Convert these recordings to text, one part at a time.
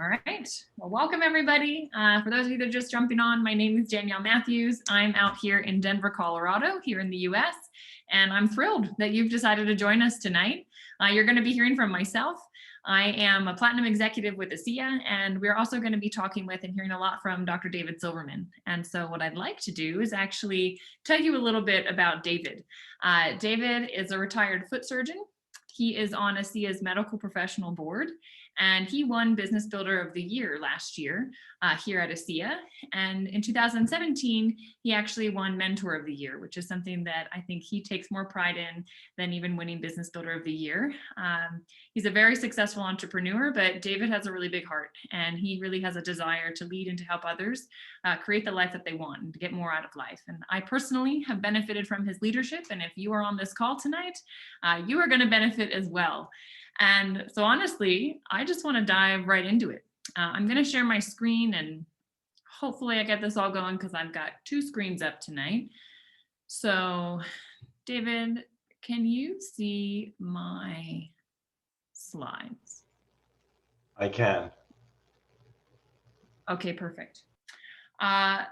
All right. Well, welcome everybody. For those of you that are just jumping on, my name is Danielle Matthews. I'm out here in Denver, Colorado, here in the US, and I'm thrilled that you've decided to join us tonight. You're going to be hearing from myself. I am a platinum executive with Asea, and we're also going to be talking with and hearing a lot from Dr. David Silverman. And so what I'd like to do is actually tell you a little bit about David. David is a retired foot surgeon. He is on Asea's medical professional board, and he won Business Builder of the Year last year here at Asea. And in 2017, he actually won Mentor of the Year, which is something that I think he takes more pride in than even winning Business Builder of the Year. He's a very successful entrepreneur, but David has a really big heart, and he really has a desire to lead and to help others create the life that they want and to get more out of life. And I personally have benefited from his leadership, and if you are on this call tonight, you are going to benefit as well. And so honestly, I just want to dive right into it. I'm going to share my screen, and hopefully I get this all going because I've got two screens up tonight. So David, can you see my slides? I can. Okay, perfect.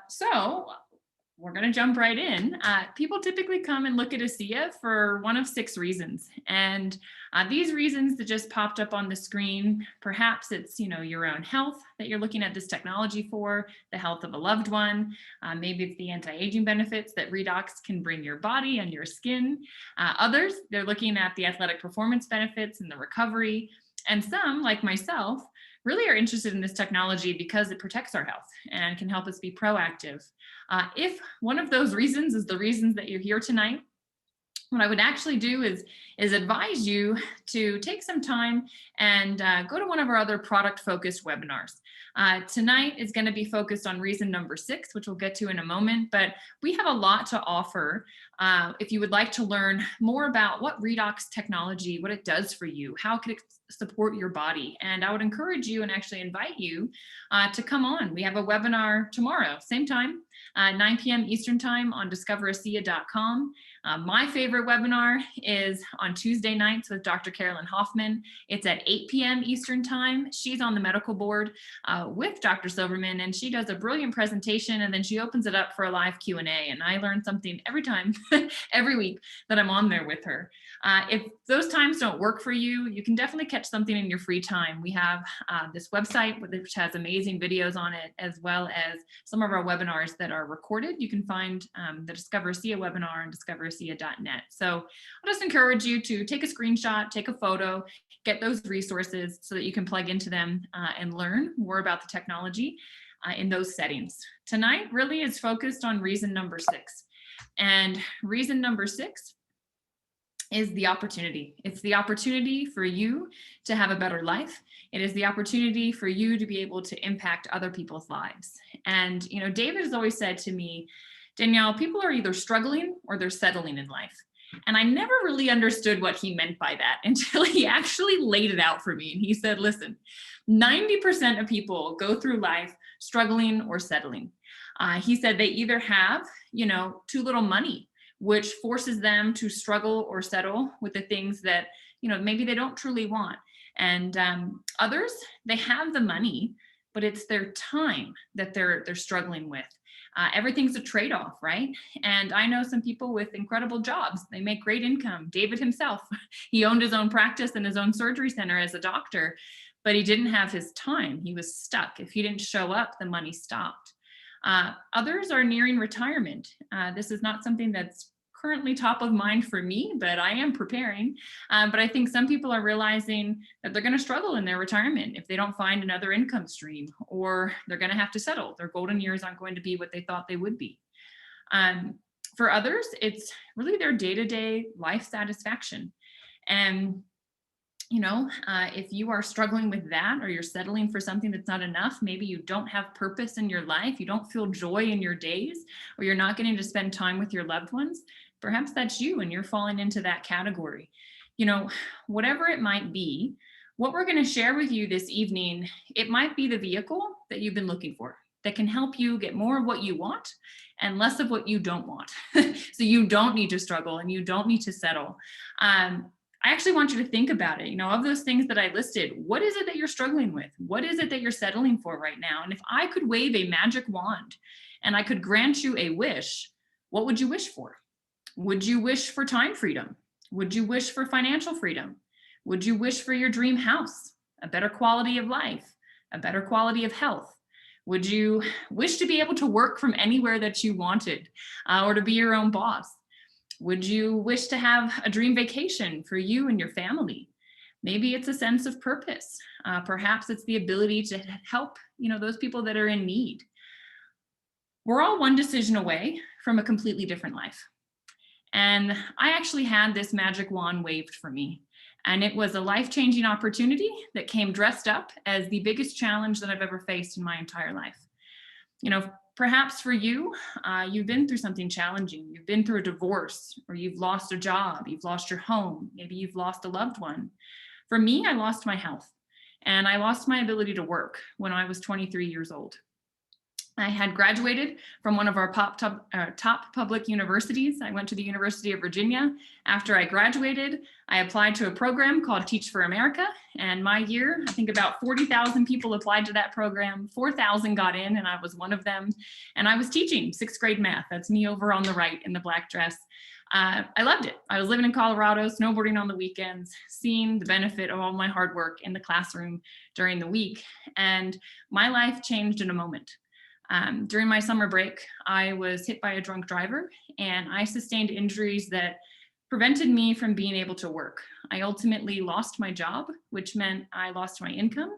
So we're going to jump right in. People typically come and look at Asea for one of 6 reasons. And these reasons that just popped up on the screen, perhaps it's, your own health that you're looking at this technology for, the health of a loved one. Maybe it's the anti-aging benefits that redox can bring your body and your skin. Others, they're looking at the athletic performance benefits and the recovery. And some, like myself, really are interested in this technology because it protects our health and can help us be proactive. If one of those reasons is the reasons that you're here tonight, what I would actually do is advise you to take some time and go to one of our other product-focused webinars. Tonight is going to be focused on reason number 6, which we'll get to in a moment, but we have a lot to offer. If you would like to learn more about what redox technology, what it does for you, how can it support your body, and I would encourage you and actually invite you to come on. We have a webinar tomorrow, same time, 9 p.m. Eastern time on discoverasea.com. My favorite webinar is on Tuesday nights with Dr. Carolyn Hoffman. It's at 8 p.m. Eastern time. She's on the medical board with Dr. Silverman, and she does a brilliant presentation, and then she opens it up for a live Q&A, and I learn something every time, every week that I'm on there with her. If those times don't work for you, you can definitely catch something in your free time. We have this website which has amazing videos on it, as well as some of our webinars that are recorded. You can find the Discover Asea webinar on discoverasea.net. So I'll just encourage you to take a screenshot, take a photo, get those resources so that you can plug into them and learn more about the technology in those settings. Tonight really is focused on reason number 6. And reason number 6 is the opportunity. It's the opportunity for you to have a better life. It is the opportunity for you to be able to impact other people's lives. And, David has always said to me, Danielle, people are either struggling or they're settling in life. And I never really understood what he meant by that until he actually laid it out for me. And he said, listen, 90% of people go through life struggling or settling. He said they either have, too little money, which forces them to struggle or settle with the things that, maybe they don't truly want. And others, they have the money, but it's their time that they're struggling with. Everything's a trade-off, right? And I know some people with incredible jobs. They make great income. David himself, he owned his own practice and his own surgery center as a doctor, but he didn't have his time. He was stuck. If he didn't show up, the money stopped. Others are nearing retirement. This is not something that's currently top of mind for me, but I am preparing. But I think some people are realizing that they're going to struggle in their retirement if they don't find another income stream, or they're going to have to settle. Their golden years aren't going to be what they thought they would be. For others, it's really their day-to-day life satisfaction. And if you are struggling with that, or you're settling for something that's not enough, maybe you don't have purpose in your life, you don't feel joy in your days, or you're not getting to spend time with your loved ones, perhaps that's you and you're falling into that category. Whatever it might be, what we're going to share with you this evening, it might be the vehicle that you've been looking for that can help you get more of what you want and less of what you don't want. So you don't need to struggle and you don't need to settle. I actually want you to think about it. You know, of those things that I listed, what is it that you're struggling with? What is it that you're settling for right now? And if I could wave a magic wand and I could grant you a wish, what would you wish for? Would you wish for time freedom? Would you wish for financial freedom? Would you wish for your dream house, a better quality of life, a better quality of health? Would you wish to be able to work from anywhere that you wanted, or to be your own boss? Would you wish to have a dream vacation for you and your family? Maybe it's a sense of purpose. Perhaps it's the ability to help, those people that are in need. We're all one decision away from a completely different life. And I actually had this magic wand waved for me. And it was a life-changing opportunity that came dressed up as the biggest challenge that I've ever faced in my entire life. Perhaps for you, you've been through something challenging. You've been through a divorce, or you've lost a job, you've lost your home, maybe you've lost a loved one. For me, I lost my health, and I lost my ability to work when I was 23 years old. I had graduated from one of our top public universities. I went to the University of Virginia. After I graduated, I applied to a program called Teach for America. And my year, I think about 40,000 people applied to that program. 4,000 got in, and I was one of them. And I was teaching 6th grade math. That's me over on the right in the black dress. I loved it. I was living in Colorado, snowboarding on the weekends, seeing the benefit of all my hard work in the classroom during the week. And my life changed in a moment. During my summer break, I was hit by a drunk driver, and I sustained injuries that prevented me from being able to work. I ultimately lost my job, which meant I lost my income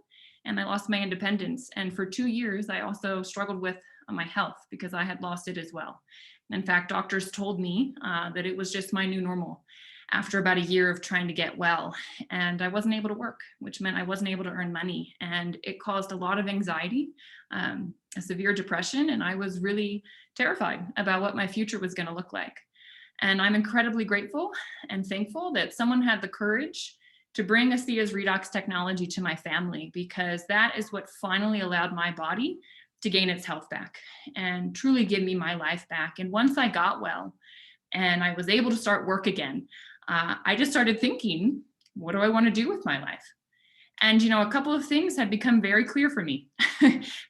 and I lost my independence. And for 2 years, I also struggled with my health because I had lost it as well. In fact, doctors told me that it was just my new normal after about a year of trying to get well. And I wasn't able to work, which meant I wasn't able to earn money. And it caused a lot of anxiety, a severe depression, and I was really terrified about what my future was going to look like. And I'm incredibly grateful and thankful that someone had the courage to bring Asea's redox technology to my family, because that is what finally allowed my body to gain its health back and truly give me my life back. And once I got well and I was able to start work again, I just started thinking, what do I want to do with my life? And, a couple of things had become very clear for me,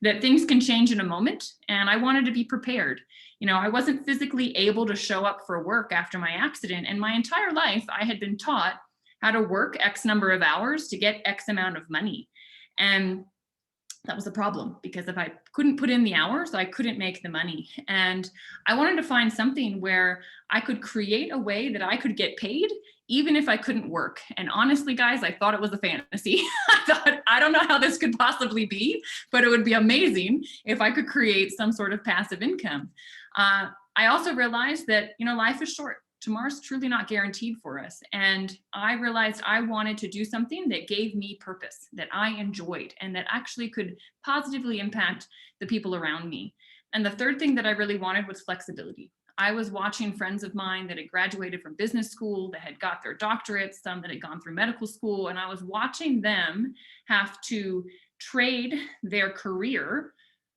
that things can change in a moment, and I wanted to be prepared. I wasn't physically able to show up for work after my accident, and my entire life I had been taught how to work X number of hours to get X amount of money. And that was a problem, because if I couldn't put in the hours, I couldn't make the money. And I wanted to find something where I could create a way that I could get paid even if I couldn't work. And honestly, guys, I thought it was a fantasy. I thought, I don't know how this could possibly be, but it would be amazing if I could create some sort of passive income. I also realized that, life is short. Tomorrow's truly not guaranteed for us. And I realized I wanted to do something that gave me purpose, that I enjoyed, and that actually could positively impact the people around me. And the third thing that I really wanted was flexibility. I was watching friends of mine that had graduated from business school, that had got their doctorates, some that had gone through medical school, and I was watching them have to trade their career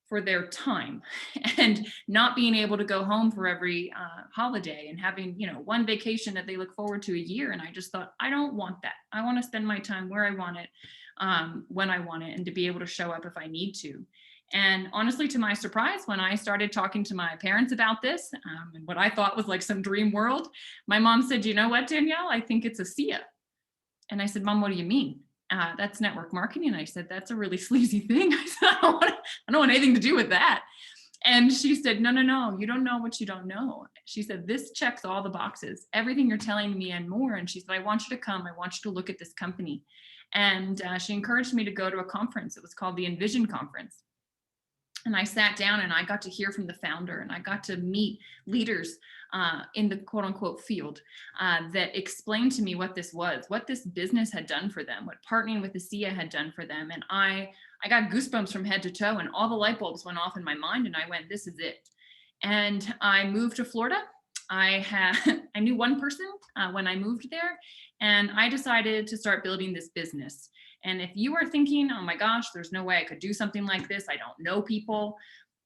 for their time, and not being able to go home for every holiday, and having, one vacation that they look forward to a year. And I just thought, I don't want that. I want to spend my time where I want it, when I want it, and to be able to show up if I need to. And honestly, to my surprise, when I started talking to my parents about this, and what I thought was like some dream world, my mom said, you know what, Danielle, I think it's Asea. And I said, Mom, what do you mean? That's network marketing. And I said, that's a really sleazy thing. I said, I don't want anything to do with that. And she said, no, you don't know what you don't know. She said, this checks all the boxes, everything you're telling me and more. And she said, I want you to come. I want you to look at this company. And she encouraged me to go to a conference. It was called the Envision Conference. And I sat down and I got to hear from the founder, and I got to meet leaders in the quote unquote field that explained to me what this was, what this business had done for them, what partnering with Asea had done for them. And I got goosebumps from head to toe, and all the light bulbs went off in my mind, and I went, this is it. And I moved to Florida. I knew one person when I moved there, and I decided to start building this business. And if you are thinking, oh my gosh, there's no way I could do something like this, I don't know people,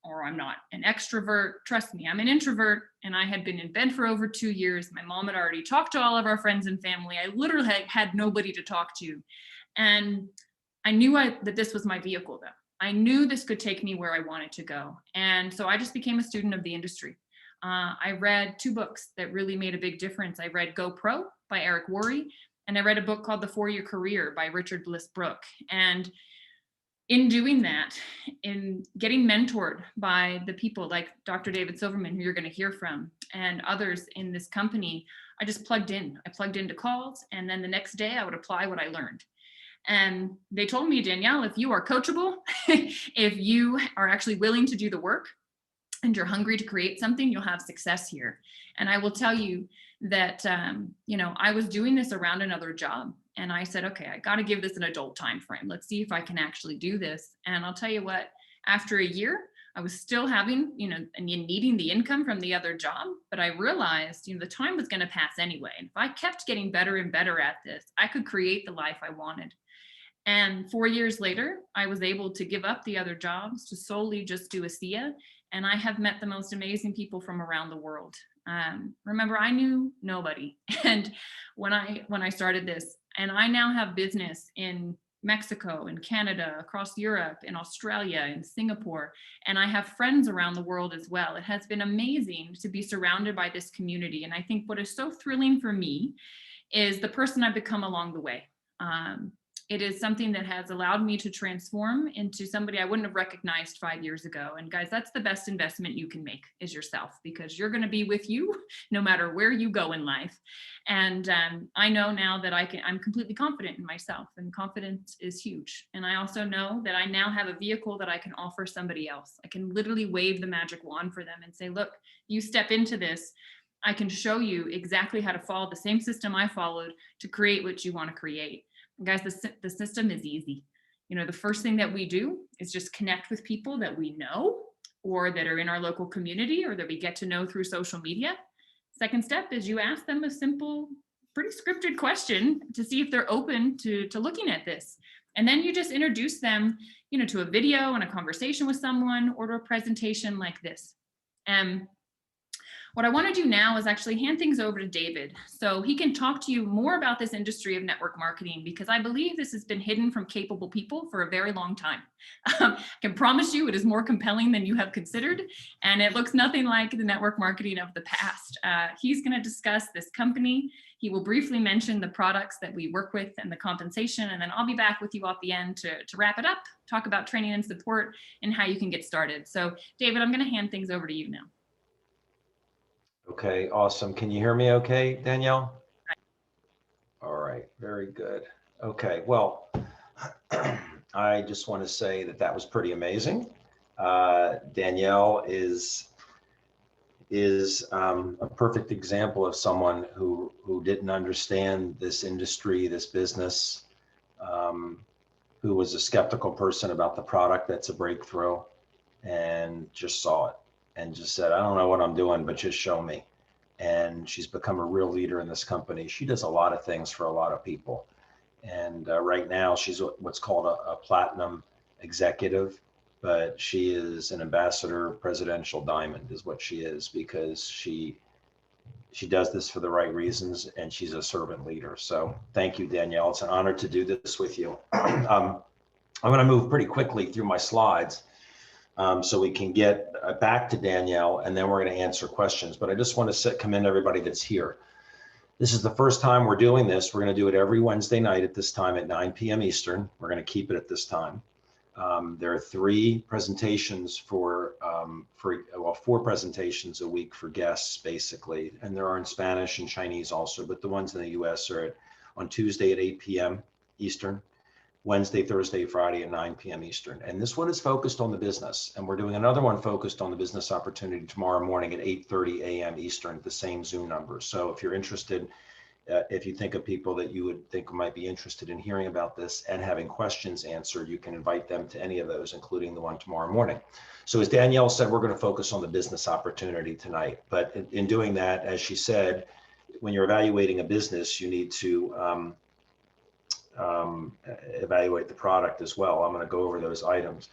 or I'm not an extrovert. Trust me, I'm an introvert, and I had been in bed for over 2 years. My mom had already talked to all of our friends and family. I literally had nobody to talk to. And I knew that this was my vehicle though. I knew this could take me where I wanted to go. And so I just became a student of the industry. I read 2 books that really made a big difference. I read Go Pro by Eric Worre, and I read a book called The 4-Year Career by Richard Bliss Brooke. And in doing that, in getting mentored by the people like Dr. David Silverman, who you're going to hear from, and others in this company, I just plugged in. I plugged into calls, and then the next day I would apply what I learned. And they told me, Danielle, if you are coachable, if you are actually willing to do the work and you're hungry to create something, you'll have success here. And I will tell you that, I was doing this around another job. And I said, okay, I got to give this an adult time frame. Let's see if I can actually do this. And I'll tell you what, after a year, I was still having, and needing the income from the other job, but I realized, the time was going to pass anyway. And if I kept getting better and better at this, I could create the life I wanted. And 4 years later, I was able to give up the other jobs to solely just do Asea. And I have met the most amazing people from around the world. Remember, I knew nobody. And when I started this, and I now have business in Mexico, in Canada, across Europe, in Australia, in Singapore, and I have friends around the world as well. It has been amazing to be surrounded by this community. And I think what is so thrilling for me is the person I've become along the way. It is something that has allowed me to transform into somebody I wouldn't have recognized 5 years ago. And guys, that's the best investment you can make, is yourself, because you're going to be with you no matter where you go in life. And I know now that I'm completely confident in myself, and confidence is huge. And I also know that I now have a vehicle that I can offer somebody else. I can literally wave the magic wand for them and say, look, you step into this. I can show you exactly how to follow the same system I followed to create what you want to create. Guys, the system is easy. The first thing that we do is just connect with people that we know or that are in our local community or that we get to know through social media. Second step is you ask them a simple, pretty scripted question to see if they're open to looking at this. And then you just introduce them, to a video and a conversation with someone or to a presentation like this. What I want to do now is actually hand things over to David so he can talk to you more about this industry of network marketing, because I believe this has been hidden from capable people for a very long time. I can promise you it is more compelling than you have considered, and it looks nothing like the network marketing of the past. He's going to discuss this company. He will briefly mention the products that we work with and the compensation, and then I'll be back with you at the end to wrap it up, talk about training and support and how you can get started. So David, I'm going to hand things over to you now. Okay, awesome. Can you hear me okay, Danielle? All right, very good. Okay, well, I just want to say that was pretty amazing. Danielle is a perfect example of someone who didn't understand this industry, this business, who was a skeptical person about the product that's a breakthrough, and just saw it and just said, I don't know what I'm doing, but just show me. And she's become a real leader in this company. She does a lot of things for a lot of people. And right now she's what's called a platinum executive, but she is an ambassador presidential diamond is what she is, because she does this for the right reasons, and she's a servant leader. So thank you, Danielle. It's an honor to do this with you. I'm going to move pretty quickly through my slides so we can get back to Danielle, and then we're going to answer questions. But I just want to commend everybody that's here. This is the first time we're doing this. We're going to do it every Wednesday night at this time at 9 p.m. Eastern. We're going to keep it at this time. There are 3 presentations four presentations a week for guests, basically. And there are in Spanish and Chinese also, but the ones in the US are on Tuesday at 8 p.m. Eastern, Wednesday, Thursday, Friday at 9 p.m. Eastern. And this one is focused on the business. And we're doing another one focused on the business opportunity tomorrow morning at 8:30 a.m. Eastern at the same Zoom number. So if you're interested, if you think of people that you would think might be interested in hearing about this and having questions answered, you can invite them to any of those, including the one tomorrow morning. So as Danielle said, we're going to focus on the business opportunity tonight. But in doing that, as she said, when you're evaluating a business, you need to evaluate the product as well. I'm going to go over those items.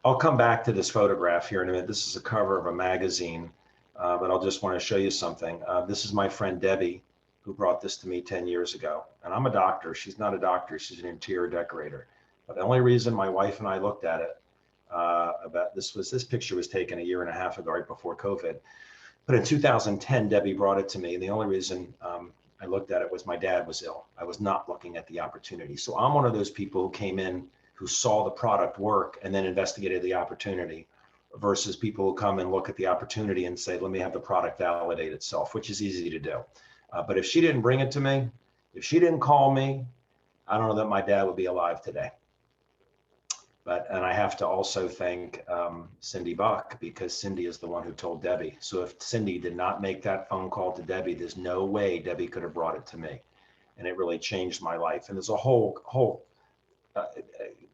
I'll come back to this photograph here in a minute. This is a cover of a magazine, but I'll just want to show you something. This is my friend Debbie, who brought this to me 10 years ago. And I'm a doctor. She's not a doctor. She's an interior decorator. But the only reason my wife and I looked at it, this picture was taken a year and a half ago, right before COVID. But in 2010, Debbie brought it to me. And the only reason I looked at it was my dad was ill. I was not looking at the opportunity. So I'm one of those people who came in, who saw the product work and then investigated the opportunity, versus people who come and look at the opportunity and say, let me have the product validate itself, which is easy to do. But if she didn't bring it to me, if she didn't call me, I don't know that my dad would be alive today. And I have to also thank Cindy Buck, because Cindy is the one who told Debbie. So if Cindy did not make that phone call to Debbie, there's no way Debbie could have brought it to me. And it really changed my life. And there's a whole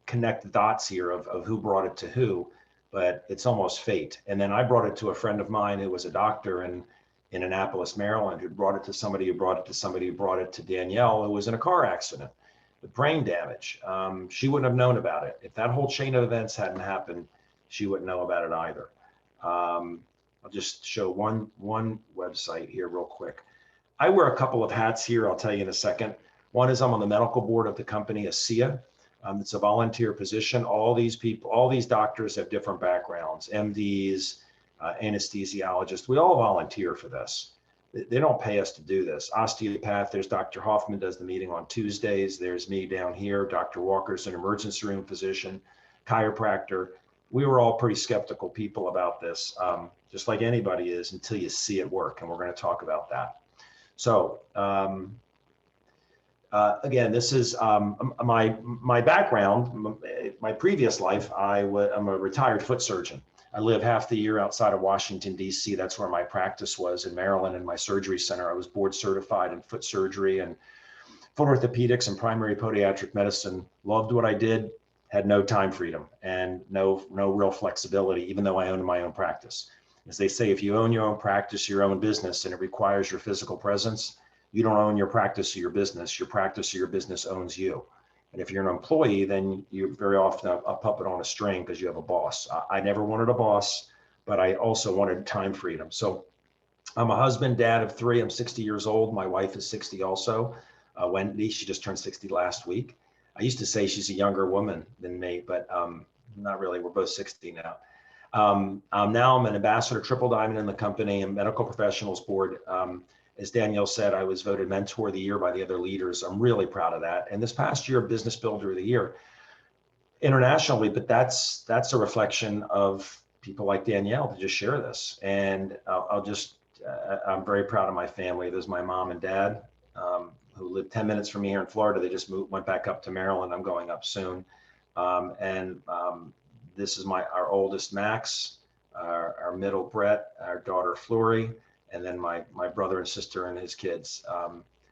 connect the dots here of who brought it to who, but it's almost fate. And then I brought it to a friend of mine who was a doctor in Annapolis, Maryland, who brought it to somebody who brought it to somebody who brought it to Danielle, who was in a car accident with brain damage. She wouldn't have known about it. If that whole chain of events hadn't happened, she wouldn't know about it either. I'll just show one website here real quick. I wear a couple of hats here. I'll tell you in a second. One is I'm on the medical board of the company Asea. It's a volunteer position. All these people, all these doctors have different backgrounds, MDs, anesthesiologists. We all volunteer for this. They don't pay us to do this. Osteopath, there's Dr. Hoffman does the meeting on Tuesdays. There's me down here. Dr. Walker's an emergency room physician, chiropractor. We were all pretty skeptical people about this, just like anybody is, until you see it work. And we're going to talk about that. So, again, this is my background. My previous life, I'm a retired foot surgeon. I live half the year outside of Washington, D.C. That's where my practice was, in Maryland, in my surgery center. I was board certified in foot surgery and foot orthopedics and primary podiatric medicine. Loved what I did, had no time freedom and no real flexibility, even though I owned my own practice. As they say, if you own your own practice, your own business, and it requires your physical presence, you don't own your practice or your business. Your practice or your business owns you. And if you're an employee, then you're very often a puppet on a string because you have a boss. I never wanted a boss, but I also wanted time freedom. So I'm a husband, dad of 3. I'm 60 years old. My wife is 60 also. Wendy, she just turned 60 last week. I used to say she's a younger woman than me, but not really. We're both 60 now. Now I'm an ambassador, triple diamond in the company, and medical professionals board. As Danielle said, I was voted Mentor of the Year by the other leaders. I'm really proud of that. And this past year, Business Builder of the Year internationally, but that's a reflection of people like Danielle to just share this. And I'm very proud of my family. There's my mom and dad who live 10 minutes from me here in Florida. They just went back up to Maryland. I'm going up soon. This is our oldest, Max, our middle, Brett, our daughter, Flory, and then my brother and sister and his kids,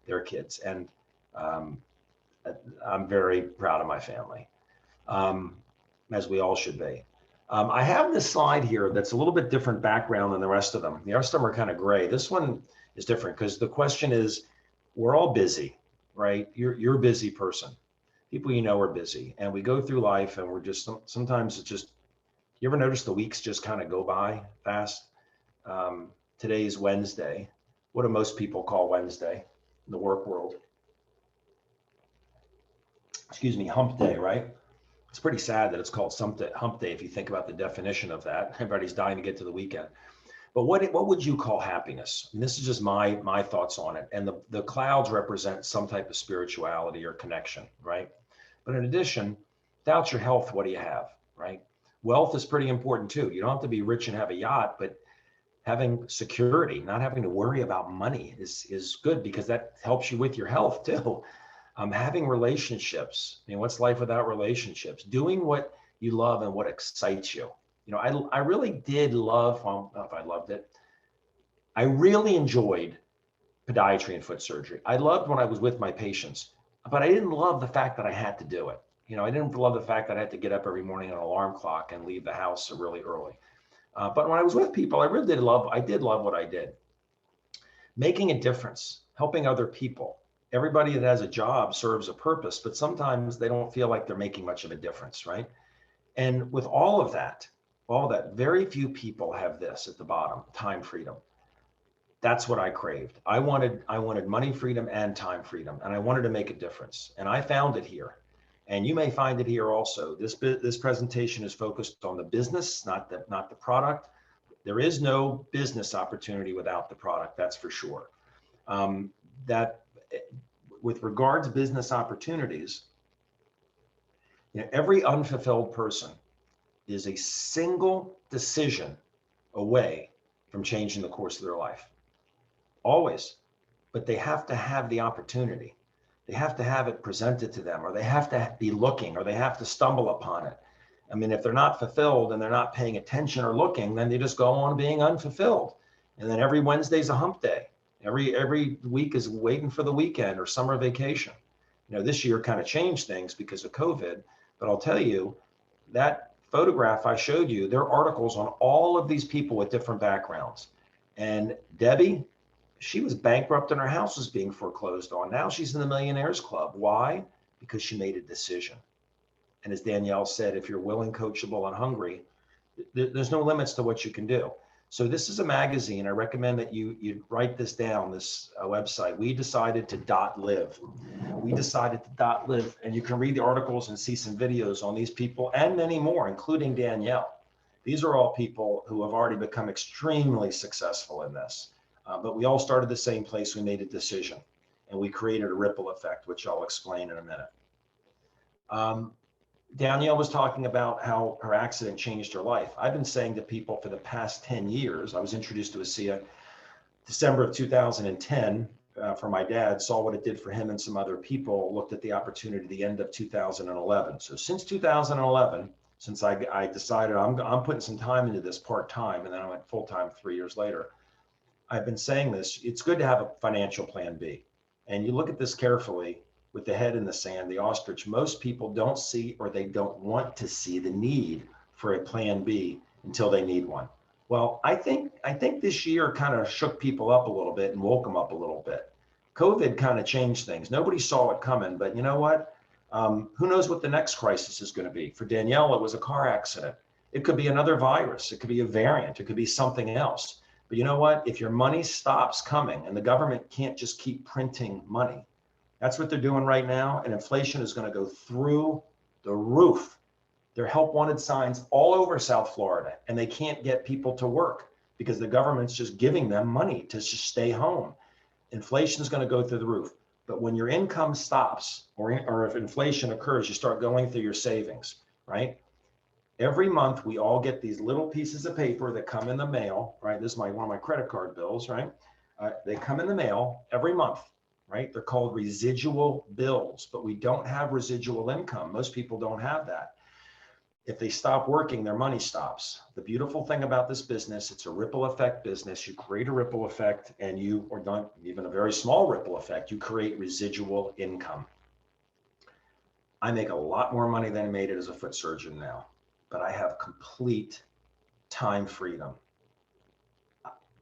their kids. And I'm very proud of my family, as we all should be. I have this slide here that's a little bit different background than the rest of them. The rest of them are kind of gray. This one is different because the question is, we're all busy, right? You're a busy person. People you know are busy. And we go through life and we're just, sometimes it's just, you ever notice the weeks just kind of go by fast? Today's Wednesday. What do most people call Wednesday in the work world? Excuse me, hump day, right? It's pretty sad that it's called hump day if you think about the definition of that. Everybody's dying to get to the weekend. But what would you call happiness? And this is just my thoughts on it. And the clouds represent some type of spirituality or connection, right? But in addition, without your health, what do you have, right? Wealth is pretty important too. You don't have to be rich and have a yacht, but having security, not having to worry about money is good, because that helps you with your health too. Having relationships. I mean, what's life without relationships? Doing what you love and what excites you. You know, I really did love, well, I don't know if I loved it. I really enjoyed podiatry and foot surgery. I loved when I was with my patients, but I didn't love the fact that I had to do it. You know, I didn't love the fact that I had to get up every morning at an alarm clock and leave the house really early. But when I was with people, I did love what I did. Making a difference, helping other people. Everybody that has a job serves a purpose, but sometimes they don't feel like they're making much of a difference, right? And with all that, very few people have this at the bottom, time freedom. That's what I craved. I wanted money freedom and time freedom, and I wanted to make a difference. And I found it here. And you may find it here also. This presentation is focused on the business, not the product. There is no business opportunity without the product, that's for sure. That with regards to business opportunities, every unfulfilled person is a single decision away from changing the course of their life. Always. But they have to have the opportunity. They have to have it presented to them, or they have to be looking, or they have to stumble upon it. I mean, if they're not fulfilled and they're not paying attention or looking, then they just go on being unfulfilled. And then every Wednesday's a hump day. Every week is waiting for the weekend or summer vacation. This year kind of changed things because of COVID, but I'll tell you, that photograph I showed you, there are articles on all of these people with different backgrounds. And Debbie, she was bankrupt and her house was being foreclosed on. Now she's in the Millionaires Club. Why? Because she made a decision. And as Danielle said, if you're willing, coachable, and hungry, there's no limits to what you can do. So this is a magazine. I recommend that you write this down, this website. We decided to .live. We decided to .live, and you can read the articles and see some videos on these people and many more, including Danielle. These are all people who have already become extremely successful in this. But we all started the same place. We made a decision, and we created a ripple effect, which I'll explain in a minute. Danielle was talking about how her accident changed her life. I've been saying to people for the past 10 years, I was introduced to Asea December of 2010 for my dad, saw what it did for him and some other people, looked at the opportunity at the end of 2011. So since 2011, since I decided I'm putting some time into this part-time, and then I went full-time 3 years later, I've been saying this, it's good to have a financial plan B. And you look at this carefully with the head in the sand, the ostrich. Most people don't see, or they don't want to see, the need for a plan B until they need one. Well, I think this year kind of shook people up a little bit and woke them up a little bit. COVID kind of changed things. Nobody saw it coming, but you know what? Who knows what the next crisis is going to be? For Danielle, it was a car accident. It could be another virus. It could be a variant. It could be something else. But you know what? If your money stops coming, and the government can't just keep printing money, that's what they're doing right now. And inflation is going to go through the roof. There are help wanted signs all over South Florida, and they can't get people to work because the government's just giving them money to just stay home. Inflation is going to go through the roof. But when your income stops, or if inflation occurs, you start going through your savings, right? Every month, we all get these little pieces of paper that come in the mail, right? This is one of my credit card bills, right? They come in the mail every month, right? They're called residual bills, but we don't have residual income. Most people don't have that. If they stop working, their money stops. The beautiful thing about this business, it's a ripple effect business. You create a ripple effect, and or not even a very small ripple effect, you create residual income. I make a lot more money than I made it as a foot surgeon now, but I have complete time freedom.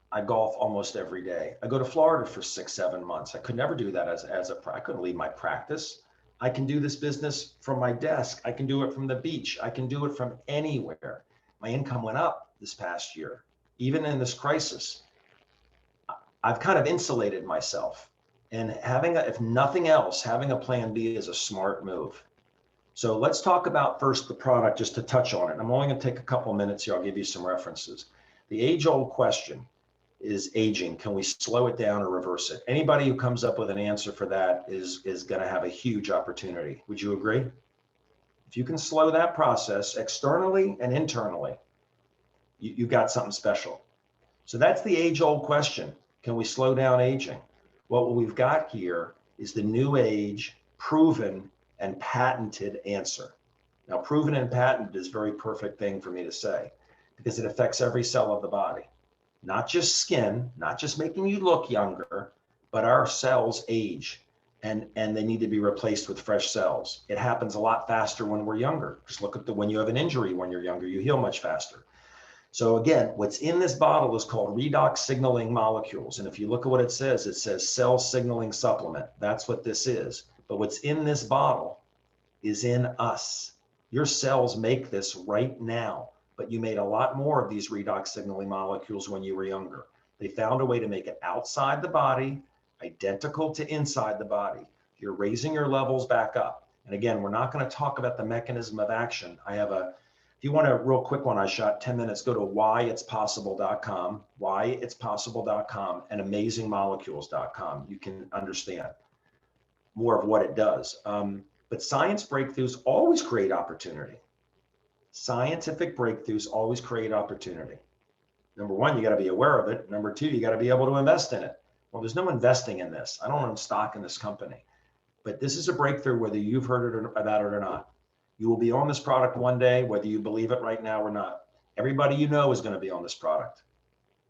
I golf almost every day. I go to Florida for 6-7 months. I could never do that I couldn't leave my practice. I can do this business from my desk. I can do it from the beach. I can do it from anywhere. My income went up this past year, even in this crisis. I've kind of insulated myself, and if nothing else, having a plan B is a smart move. So let's talk about first the product, just to touch on it. I'm only going to take a couple minutes here. I'll give you some references. The age-old question is aging. Can we slow it down or reverse it? Anybody who comes up with an answer for that is going to have a huge opportunity. Would you agree? If you can slow that process externally and internally, you got something special. So that's the age-old question. Can we slow down aging? What we've got here is the new age, proven and patented answer. Now, proven and patented is a very perfect thing for me to say because it affects every cell of the body. Not just skin, not just making you look younger, but our cells age and they need to be replaced with fresh cells. It happens a lot faster when we're younger. Just look at when you have an injury when you're younger, you heal much faster. So again, what's in this bottle is called redox signaling molecules. And if you look at what it says cell signaling supplement. That's what this is. But what's in this bottle is in us. Your cells make this right now, but you made a lot more of these redox signaling molecules when you were younger. They found a way to make it outside the body, identical to inside the body. You're raising your levels back up. And again, we're not going to talk about the mechanism of action. If you want a real quick one, I shot 10 minutes, go to whyitspossible.com, whyitspossible.com, and amazingmolecules.com. You can understand more of what it does. But science breakthroughs always create opportunity. Scientific breakthroughs always create opportunity. Number one, you got to be aware of it. Number two, you got to be able to invest in it. Well, there's no investing in this. I don't own stock in this company. But this is a breakthrough, whether you've heard about it or not. You will be on this product one day, whether you believe it right now or not. Everybody you know is going to be on this product.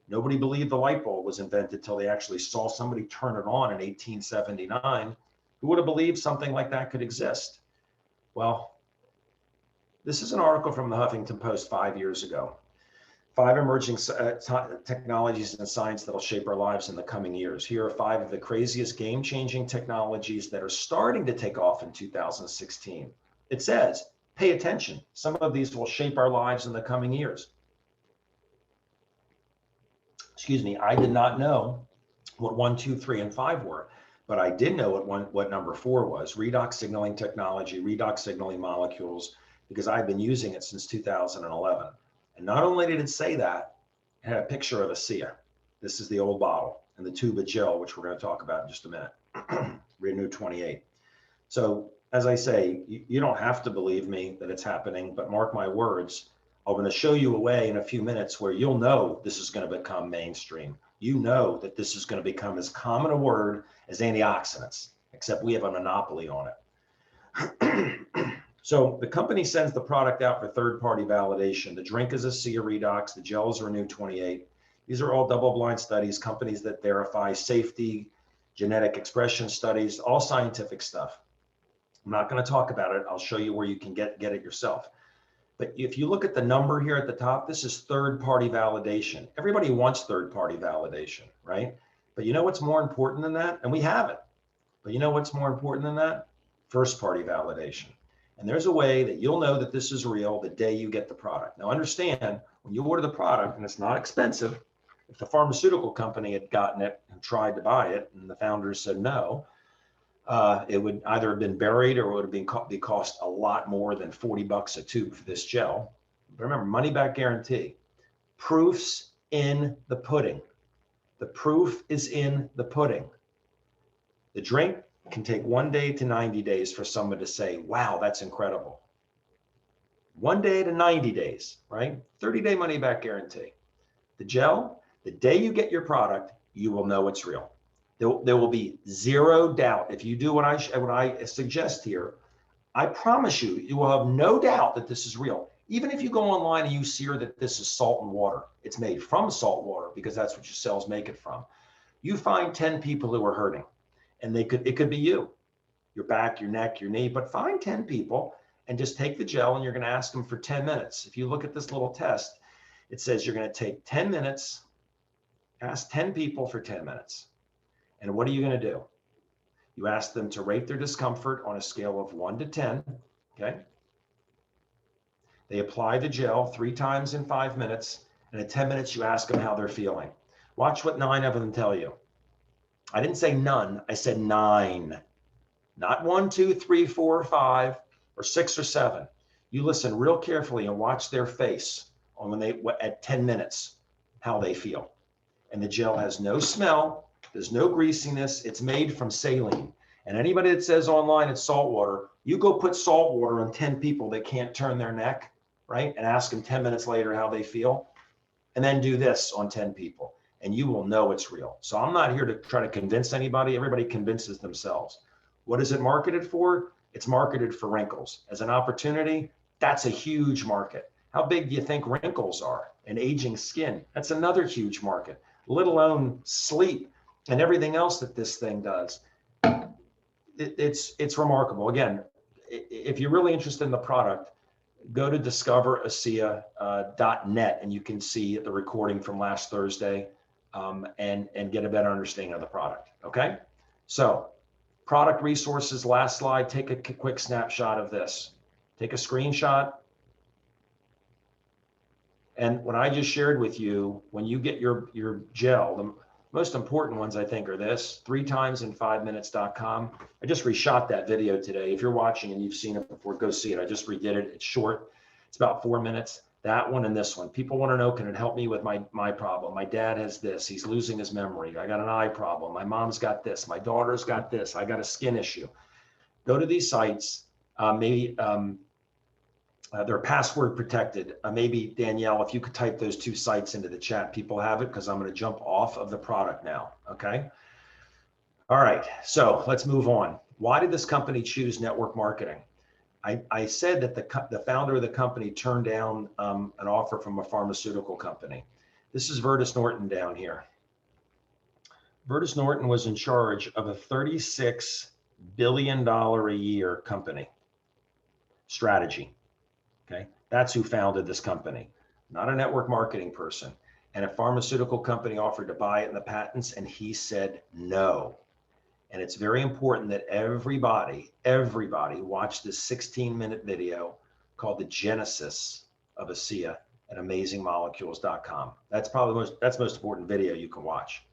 Nobody believed the light bulb was invented till they actually saw somebody turn it on in 1879. Who would have believed something like that could exist? Well, this is an article from the Huffington Post 5 years ago. 5 emerging technologies in science that will shape our lives in the coming years. Here are 5 of the craziest game-changing technologies that are starting to take off in 2016. It says, pay attention. Some of these will shape our lives in the coming years. Excuse me, I did not know what 1, 2, 3, and 5 were, but I did know what number 4 was, redox signaling technology, redox signaling molecules, because I've been using it since 2011. And not only did it say that, it had a picture of Asea. This is the old bottle, and the tube of gel, which we're going to talk about in just a minute. Renew 28. So as I say, you don't have to believe me that it's happening, but mark my words, I'm going to show you a way in a few minutes where you'll know this is going to become mainstream. You know that this is going to become as common a word as antioxidants, except we have a monopoly on it. So the company sends the product out for third-party validation. The drink is Asea Redox, the gel is Renew 28. These are all double-blind studies, companies that verify safety, genetic expression studies, all scientific stuff. I'm not going to talk about it. I'll show you where you can get it yourself. But if you look at the number here at the top, this is third-party validation. Everybody wants third-party validation, right? But you know what's more important than that? And we have it. But you know what's more important than that? First-party validation. And there's a way that you'll know that this is real the day you get the product. Now understand, when you order the product, and it's not expensive, if the pharmaceutical company had gotten it and tried to buy it, and the founders said no, it would either have been buried or it would have cost a lot more than 40 bucks a tube for this gel. But remember, money back guarantee. Proof's in the pudding. The proof is in the pudding. The drink can take 1 day to 90 days for someone to say, wow, that's incredible. 1 day to 90 days, right? 30-day money back guarantee. The gel, the day you get your product, you will know it's real. There will be zero doubt. If you do what I suggest here, I promise you, you will have no doubt that this is real. Even if you go online and you see that this is salt and water, it's made from salt water because that's what your cells make it from. You find 10 people who are hurting, and it could be you, your back, your neck, your knee, but find 10 people and just take the gel and you're going to ask them for 10 minutes. If you look at this little test, it says you're going to take 10 minutes, ask 10 people for 10 minutes. And what are you going to do? You ask them to rate their discomfort on a scale of 1 to 10, okay? They apply the gel 3 times in 5 minutes, and in 10 minutes, you ask them how they're feeling. Watch what 9 of them tell you. I didn't say none, I said 9. Not 1, 2, 3, 4, 5, or 6 or 7. You listen real carefully and watch their face on at 10 minutes, how they feel. And the gel has no smell. There's no greasiness. It's made from saline. And anybody that says online it's salt water, you go put salt water on 10 people that can't turn their neck, right? And ask them 10 minutes later how they feel. And then do this on 10 people. And you will know it's real. So I'm not here to try to convince anybody. Everybody convinces themselves. What is it marketed for? It's marketed for wrinkles. As an opportunity, that's a huge market. How big do you think wrinkles are? And aging skin, that's another huge market, let alone sleep and everything else that this thing does. It's remarkable. Again, if you're really interested in the product, go to discoverasea.net and you can see the recording from last Thursday and get a better understanding of the product. Okay. So product resources, last slide, take a quick snapshot of this. Take a screenshot. And what I just shared with you, when you get your gel, the most important ones I think are this, 3timesin5minutes.com. I just reshot that video today. If you're watching and you've seen it before, go see it. I just redid it. It's short. It's about 4 minutes. That one and this one. People want to know, can it help me with my problem? My dad has this. He's losing his memory. I got an eye problem. My mom's got this. My daughter's got this. I got a skin issue. Go to these sites. They're password protected. Maybe Danielle, if you could type those 2 sites into the chat, people have it, because I'm going to jump off of the product now. Okay. All right. So let's move on. Why did this company choose network marketing? I said that the founder of the company turned down an offer from a pharmaceutical company. This is Virtus Norton down here. Virtus Norton was in charge of a $36 billion a year company strategy. Okay, that's who founded this company, not a network marketing person. And a pharmaceutical company offered to buy it in the patents, and he said no. And it's very important that everybody watch this 16-minute video called The Genesis of Asea at amazingmolecules.com. That's probably that's the most important video you can watch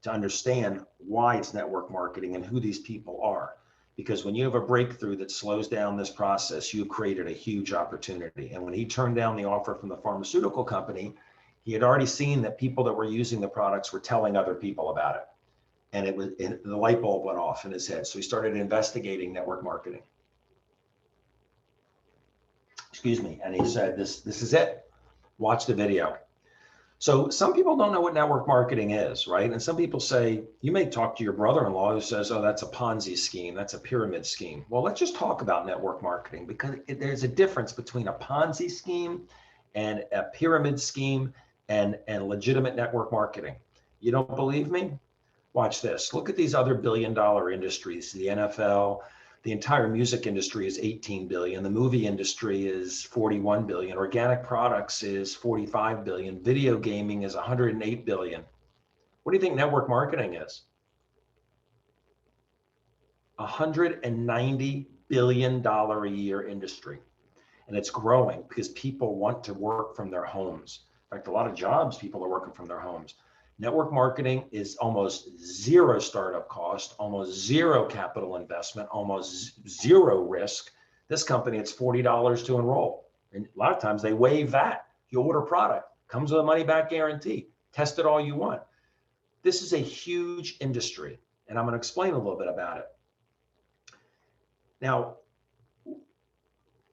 to understand why it's network marketing and who these people are. Because when you have a breakthrough that slows down this process, you created a huge opportunity. And when he turned down the offer from the pharmaceutical company, he had already seen that people that were using the products were telling other people about it. And the light bulb went off in his head. So he started investigating network marketing. Excuse me. And he said, this is it. Watch the video. So some people don't know what network marketing is, right? And some people say, you may talk to your brother-in-law who says, oh, that's a Ponzi scheme. That's a pyramid scheme. Well, let's just talk about network marketing, because there's a difference between a Ponzi scheme and a pyramid scheme and legitimate network marketing. You don't believe me? Watch this. Look at these other billion-dollar industries. The NFL, the entire music industry is 18 billion. The movie industry is 41 billion. Organic products is 45 billion. Video gaming is 108 billion. What do you think network marketing is? $190 billion a year industry. And it's growing because people want to work from their homes. In fact, a lot of jobs, people are working from their homes. Network marketing is almost zero startup cost, almost zero capital investment, almost zero risk. This company, it's $40 to enroll. And a lot of times they waive that. You order product, comes with a money back guarantee. Test it all you want. This is a huge industry, and I'm going to explain a little bit about it. Now,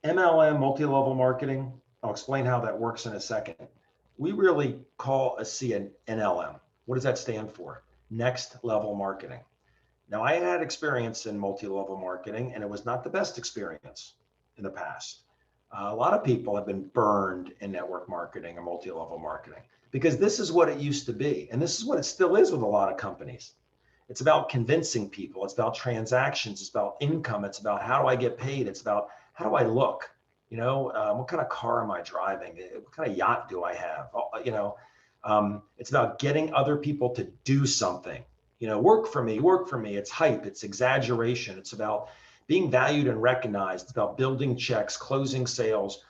MLM, multi-level marketing, I'll explain how that works in a second. We really call Asea NLM. What does that stand for? Next level marketing. Now, I had experience in multi-level marketing, and it was not the best experience in the past. A lot of people have been burned in network marketing or multi-level marketing, because this is what it used to be. And this is what it still is with a lot of companies. It's about convincing people. It's about transactions. It's about income. It's about how do I get paid? It's about how do I look? You know, what kind of car am I driving? What kind of yacht do I have? You know, it's about getting other people to do something. You know, work for me, work for me. It's hype. It's exaggeration. It's about being valued and recognized. It's about building checks, closing sales,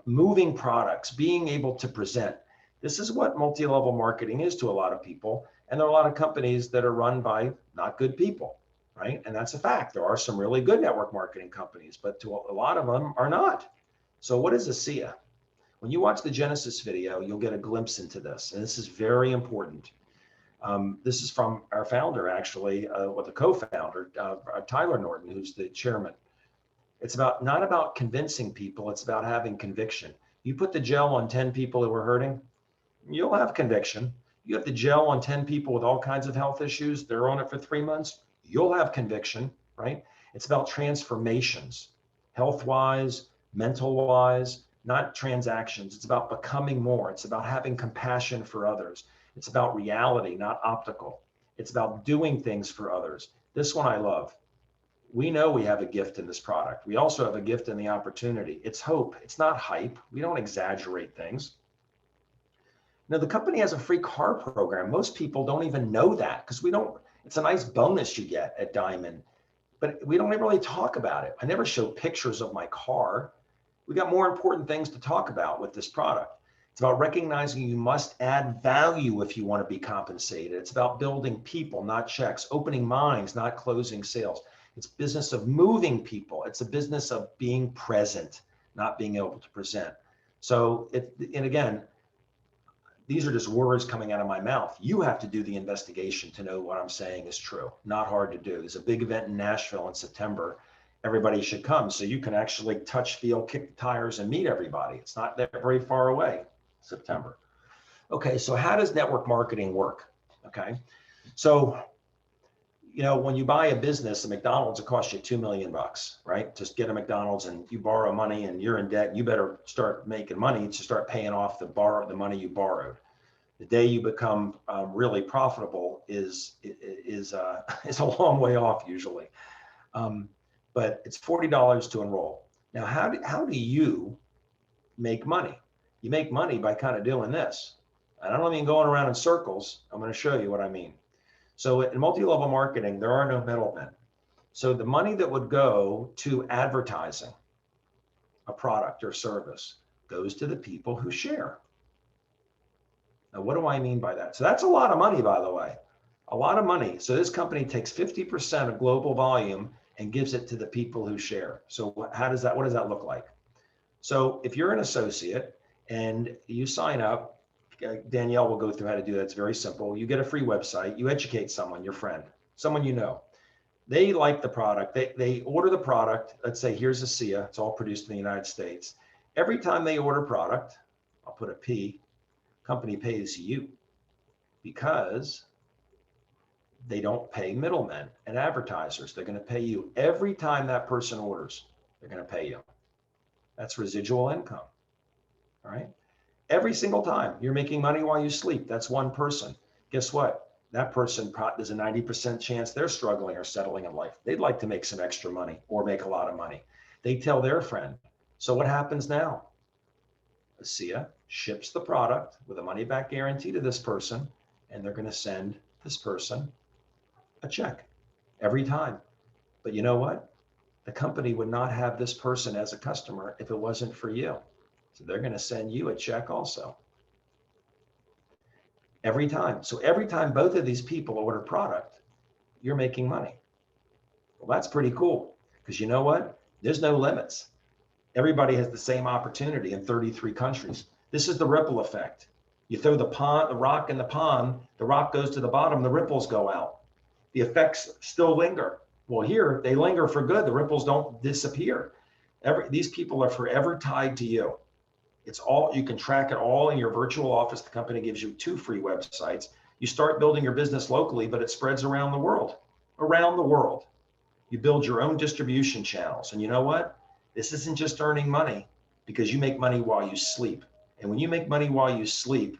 moving products, being able to present. This is what multi-level marketing is to a lot of people. And there are a lot of companies that are run by not good people, right? And that's a fact. There are some really good network marketing companies, but to a lot of them are not. So what is Asea? When you watch the Genesis video, you'll get a glimpse into this. And this is very important. This is from our founder, actually, with the co-founder, Tyler Norton, who's the chairman. It's not about convincing people. It's about having conviction. You put the gel on 10 people who are hurting, you'll have conviction. You have the gel on 10 people with all kinds of health issues. They're on it for 3 months. You'll have conviction, right? It's about transformations, health-wise, mental-wise, not transactions. It's about becoming more. It's about having compassion for others. It's about reality, not optical. It's about doing things for others. This one I love. We know we have a gift in this product. We also have a gift in the opportunity. It's hope. It's not hype. We don't exaggerate things. Now, the company has a free car program. Most people don't even know that, because it's a nice bonus you get at Diamond, but we don't really talk about it. I never show pictures of my car. We got more important things to talk about with this product. It's about recognizing you must add value if you want to be compensated. It's about building people, not checks, opening minds, not closing sales. It's business of moving people. It's a business of being present, not being able to present. So, and again, these are just words coming out of my mouth. You have to do the investigation to know what I'm saying is true. Not hard to do. There's a big event in Nashville in September. Everybody should come so you can actually touch, feel, kick the tires, and meet everybody. It's not that very far away, September. Okay, so how does network marketing work? Okay, so when you buy a business, a McDonald's, it costs you $2 million, right? Just get a McDonald's and you borrow money and you're in debt. You better start making money to start paying off the money you borrowed. The day you become really profitable is a long way off usually. But it's $40 to enroll. Now, how do you make money? You make money by kind of doing this. I don't mean going around in circles. I'm going to show you what I mean. So in multi-level marketing, there are no middlemen. So the money that would go to advertising a product or service goes to the people who share. Now, what do I mean by that? So that's a lot of money, by the way, a lot of money. So this company takes 50% of global volume and gives it to the people who share. So what does that look like? So if you're an associate and you sign up, Danielle will go through how to do that. It's very simple. You get a free website, you educate someone, your friend, someone you know. They like the product, they order the product. Let's say here's Asea, it's all produced in the United States. Every time they order product, I'll put a P, company pays you because they don't pay middlemen and advertisers. They're going to pay you every time that person orders. They're going to pay you. That's residual income. All right. Every single time you're making money while you sleep. That's one person. Guess what? That person, there's a 90% chance they're struggling or settling in life. They'd like to make some extra money or make a lot of money. They tell their friend. So what happens now? Asea ships the product with a money back guarantee to this person, and they're going to send this person a check every time. But you know what? The company would not have this person as a customer if it wasn't for you. So they're going to send you a check also. Every time. So every time both of these people order product, you're making money. Well, that's pretty cool because you know what? There's no limits. Everybody has the same opportunity in 33 countries. This is the ripple effect. You throw the rock in the pond, the rock goes to the bottom, the ripples go out. The effects still linger. Well, here they linger for good. The ripples don't disappear. These people are forever tied to you. It's all, you can track it all in your virtual office. The company gives you 2 free websites. You start building your business locally, but it spreads around the world. Around the world. You build your own distribution channels. And you know what? This isn't just earning money because you make money while you sleep. And when you make money while you sleep,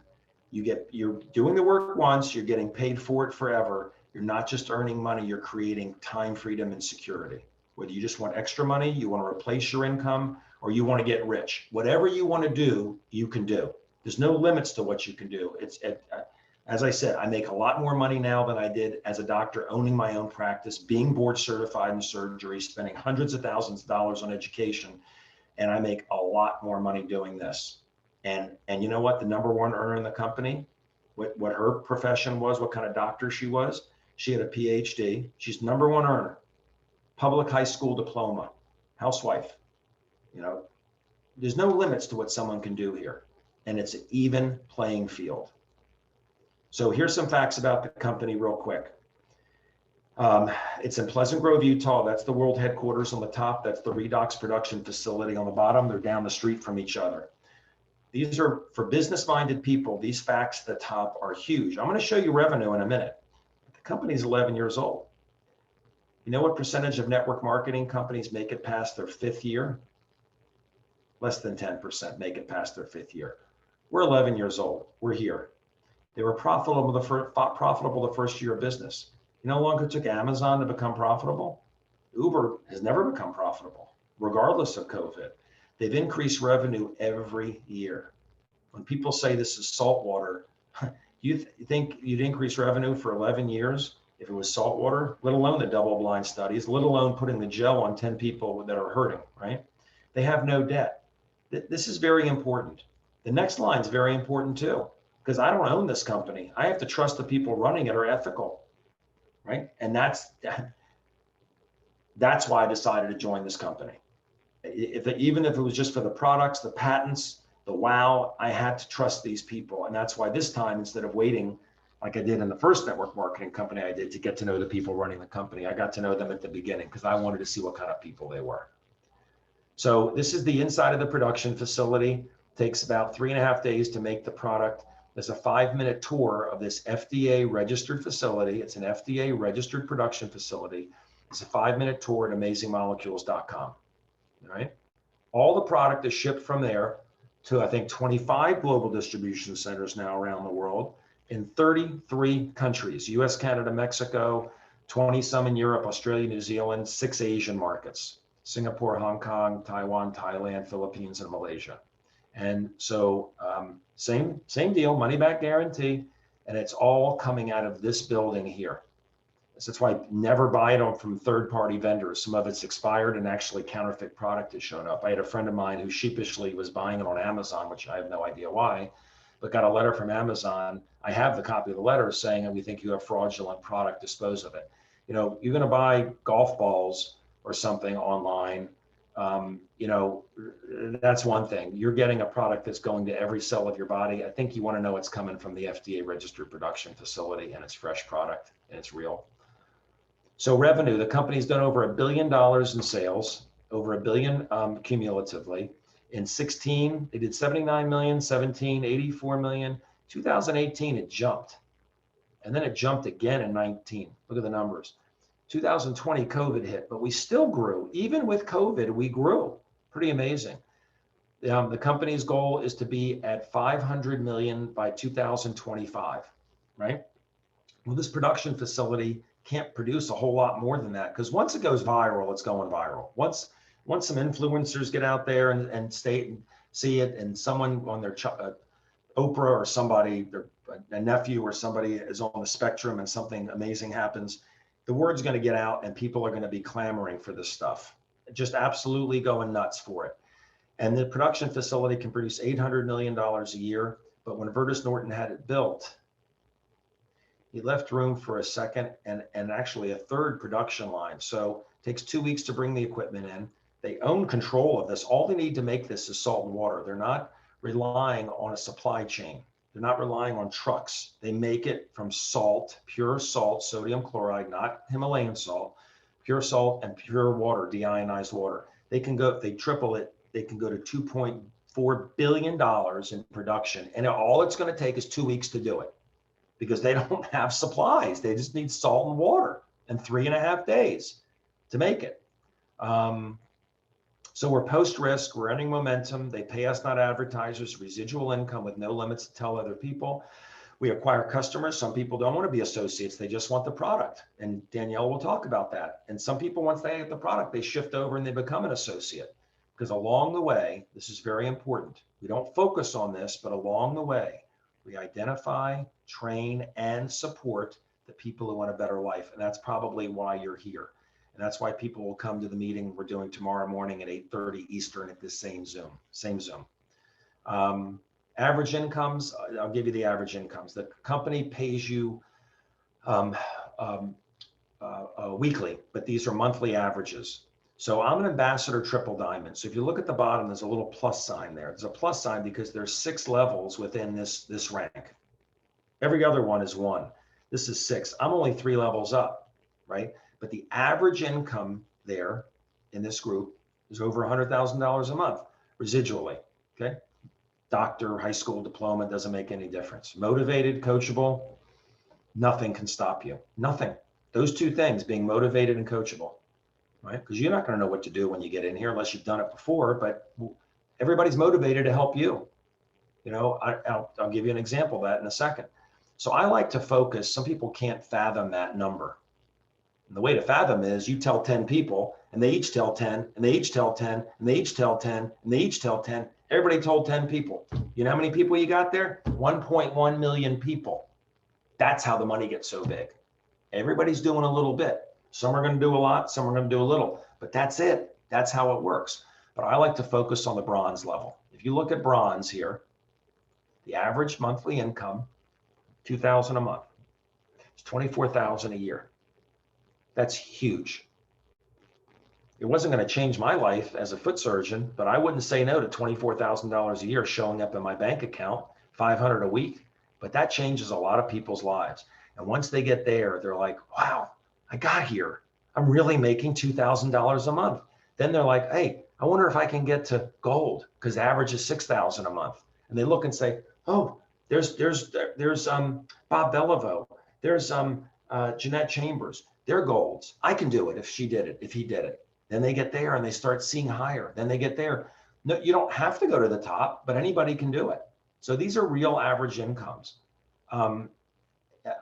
you're doing the work once, you're getting paid for it forever. You're not just earning money, you're creating time, freedom, and security. Whether you just want extra money, you want to replace your income, or you want to get rich. Whatever you want to do, you can do. There's no limits to what you can do. As I said, I make a lot more money now than I did as a doctor, owning my own practice, being board certified in surgery, spending hundreds of thousands of dollars on education, and I make a lot more money doing this. And you know what? The number one earner in the company, what her profession was, what kind of doctor she was, she had a PhD. She's number one earner, public high school diploma, housewife. There's no limits to what someone can do here. And it's an even playing field. So here's some facts about the company real quick. It's in Pleasant Grove, Utah. That's the world headquarters on the top. That's the Redox production facility on the bottom. They're down the street from each other. These are for business-minded people. These facts at the top are huge. I'm going to show you revenue in a minute. The company's 11 years old. You know what percentage of network marketing companies make it past their 5th year? Less than 10% make it past their 5th year. We're 11 years old. We're here. They were profitable the first year of business. You know how long it took Amazon to become profitable? Uber has never become profitable, regardless of COVID. They've increased revenue every year. When people say this is salt water, you think you'd increase revenue for 11 years if it was salt water, let alone the double-blind studies, let alone putting the gel on 10 people that are hurting, right? They have no debt. This is very important. The next line is very important too, because I don't own this company. I have to trust the people running it are ethical, right? And that's why I decided to join this company. Even if it was just for the products, the patents, the wow, I had to trust these people. And that's why this time, instead of waiting like I did in the first network marketing company I did to get to know the people running the company, I got to know them at the beginning because I wanted to see what kind of people they were. So this is the inside of the production facility. Takes about 3.5 days to make the product. There's a 5-minute tour of this FDA registered facility. It's an FDA registered production facility. It's a 5-minute tour at amazingmolecules.com. All right. All the product is shipped from there to, I think, 25 global distribution centers now around the world in 33 countries, US, Canada, Mexico, 20 some in Europe, Australia, New Zealand, 6 Asian markets, Singapore, Hong Kong, Taiwan, Thailand, Philippines, and Malaysia. And so same deal, money back guarantee, and it's all coming out of this building here. So that's why I never buy it from third-party vendors. Some of it's expired and actually counterfeit product has shown up. I had a friend of mine who sheepishly was buying it on Amazon, which I have no idea why, but got a letter from Amazon. I have the copy of the letter saying, we think you have fraudulent product, dispose of it. You know, you're going to buy golf balls or something online. You know, that's one thing. You're getting a product that's going to every cell of your body. I think you want to know it's coming from the FDA registered production facility and it's fresh product and it's real. So revenue, the company's done over $1 billion in sales, over $1 billion cumulatively. In 16, they did 79 million, 17, 84 million. 2018, it jumped. And then it jumped again in 19. Look at the numbers. 2020, COVID hit, but we still grew. Even with COVID, we grew. Pretty amazing. The company's goal is to be at 500 million by 2025, right? Well, this production facility can't produce a whole lot more than that because once it goes viral, it's going viral. Once some influencers get out there and see it, and someone on their Oprah or somebody, a nephew or somebody is on the spectrum and something amazing happens, the word's going to get out and people are going to be clamoring for this stuff, just absolutely going nuts for it. And the production facility can produce $800 million a year. But when Vertus Norton had it built, he left room for a second and actually a third production line. So it takes 2 weeks to bring the equipment in. They own control of this. All they need to make this is salt and water. They're not relying on a supply chain. They're not relying on trucks. They make it from salt, pure salt, sodium chloride, not Himalayan salt, pure salt and pure water, deionized water. They can go, if they triple it, they can go to $2.4 billion in production. And all it's going to take is 2 weeks to do it because they don't have supplies. They just need salt and water and 3.5 days to make it. So we're post-risk, we're earning momentum. They pay us, not advertisers, residual income with no limits to tell other people. We acquire customers. Some people don't want to be associates. They just want the product. And Danielle will talk about that. And some people, once they get the product, they shift over and they become an associate. Because along the way, this is very important. We don't focus on this, but along the way, we identify, train, and support the people who want a better life. And that's probably why you're here. And that's why people will come to the meeting we're doing tomorrow morning at 8:30 Eastern at this same Zoom. Average incomes, I'll give you the average incomes. The company pays you weekly, but these are monthly averages. So I'm an ambassador triple diamond. So if you look at the bottom, there's a little plus sign there. There's a plus sign because there's 6 levels within this rank. Every other one is 1. This is 6. I'm only 3 levels up, right? But the average income there in this group is over $100,000 a month, residually, okay? Doctor, high school diploma, doesn't make any difference. Motivated, coachable, nothing can stop you, nothing. Those 2 things, being motivated and coachable, right? Because you're not gonna know what to do when you get in here unless you've done it before, but everybody's motivated to help you. You know, I'll give you an example of that in a second. So I like to focus, some people can't fathom that number. And the way to fathom is you tell 10 people and they each tell 10 and they each tell 10 and they each tell 10 and they each tell 10. Everybody told 10 people. You know how many people you got there? 1.1 million people. That's how the money gets so big. Everybody's doing a little bit. Some are going to do a lot, some are going to do a little, but that's it. That's how it works. but I like to focus on the bronze level. If you look at bronze here, the average monthly income, $2,000 a month. It's $24,000 a year. That's huge. It wasn't going to change my life as a foot surgeon, but I wouldn't say no to $24,000 a year showing up in my bank account, $500 a week. But that changes a lot of people's lives. And once they get there, they're like, wow, I got here. I'm really making $2,000 a month. Then they're like, hey, I wonder if I can get to gold, because the average is $6,000 a month. And they look and say, oh, there's Bob Beliveau, there's Jeanette Chambers. They're golds. I can do it if she did it, if he did it. Then they get there and they start seeing higher. Then they get there. No, you don't have to go to the top, but anybody can do it. So these are real average incomes. I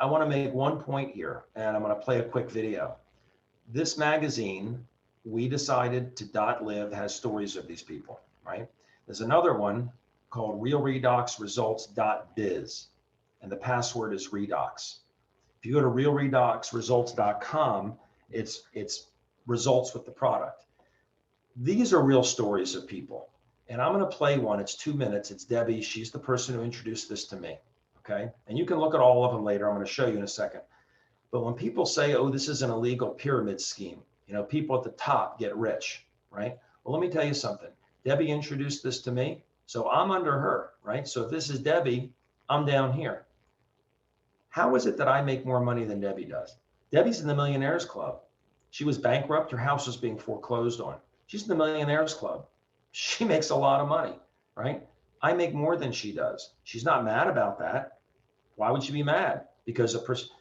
want to make one point here, and I'm going to play a quick video. This magazine, we decided to .live, has stories of these people, right? There's another one called realredoxresults.biz, and the password is redox. If you go to realredoxresults.com, it's results with the product. These are real stories of people. And I'm going to play one. It's 2 minutes. It's Debbie. She's the person who introduced this to me. Okay. And you can look at all of them later. I'm going to show you in a second. But when people say, oh, this is an illegal pyramid scheme, you know, people at the top get rich, right? Well, let me tell you something. Debbie introduced this to me. So I'm under her, right? So if this is Debbie, I'm down here. How is it that I make more money than Debbie does? Debbie's in the Millionaires Club. She was bankrupt. Her house was being foreclosed on. She's in the Millionaires Club. She makes a lot of money, right? I make more than she does. She's not mad about that. Why would she be mad? Because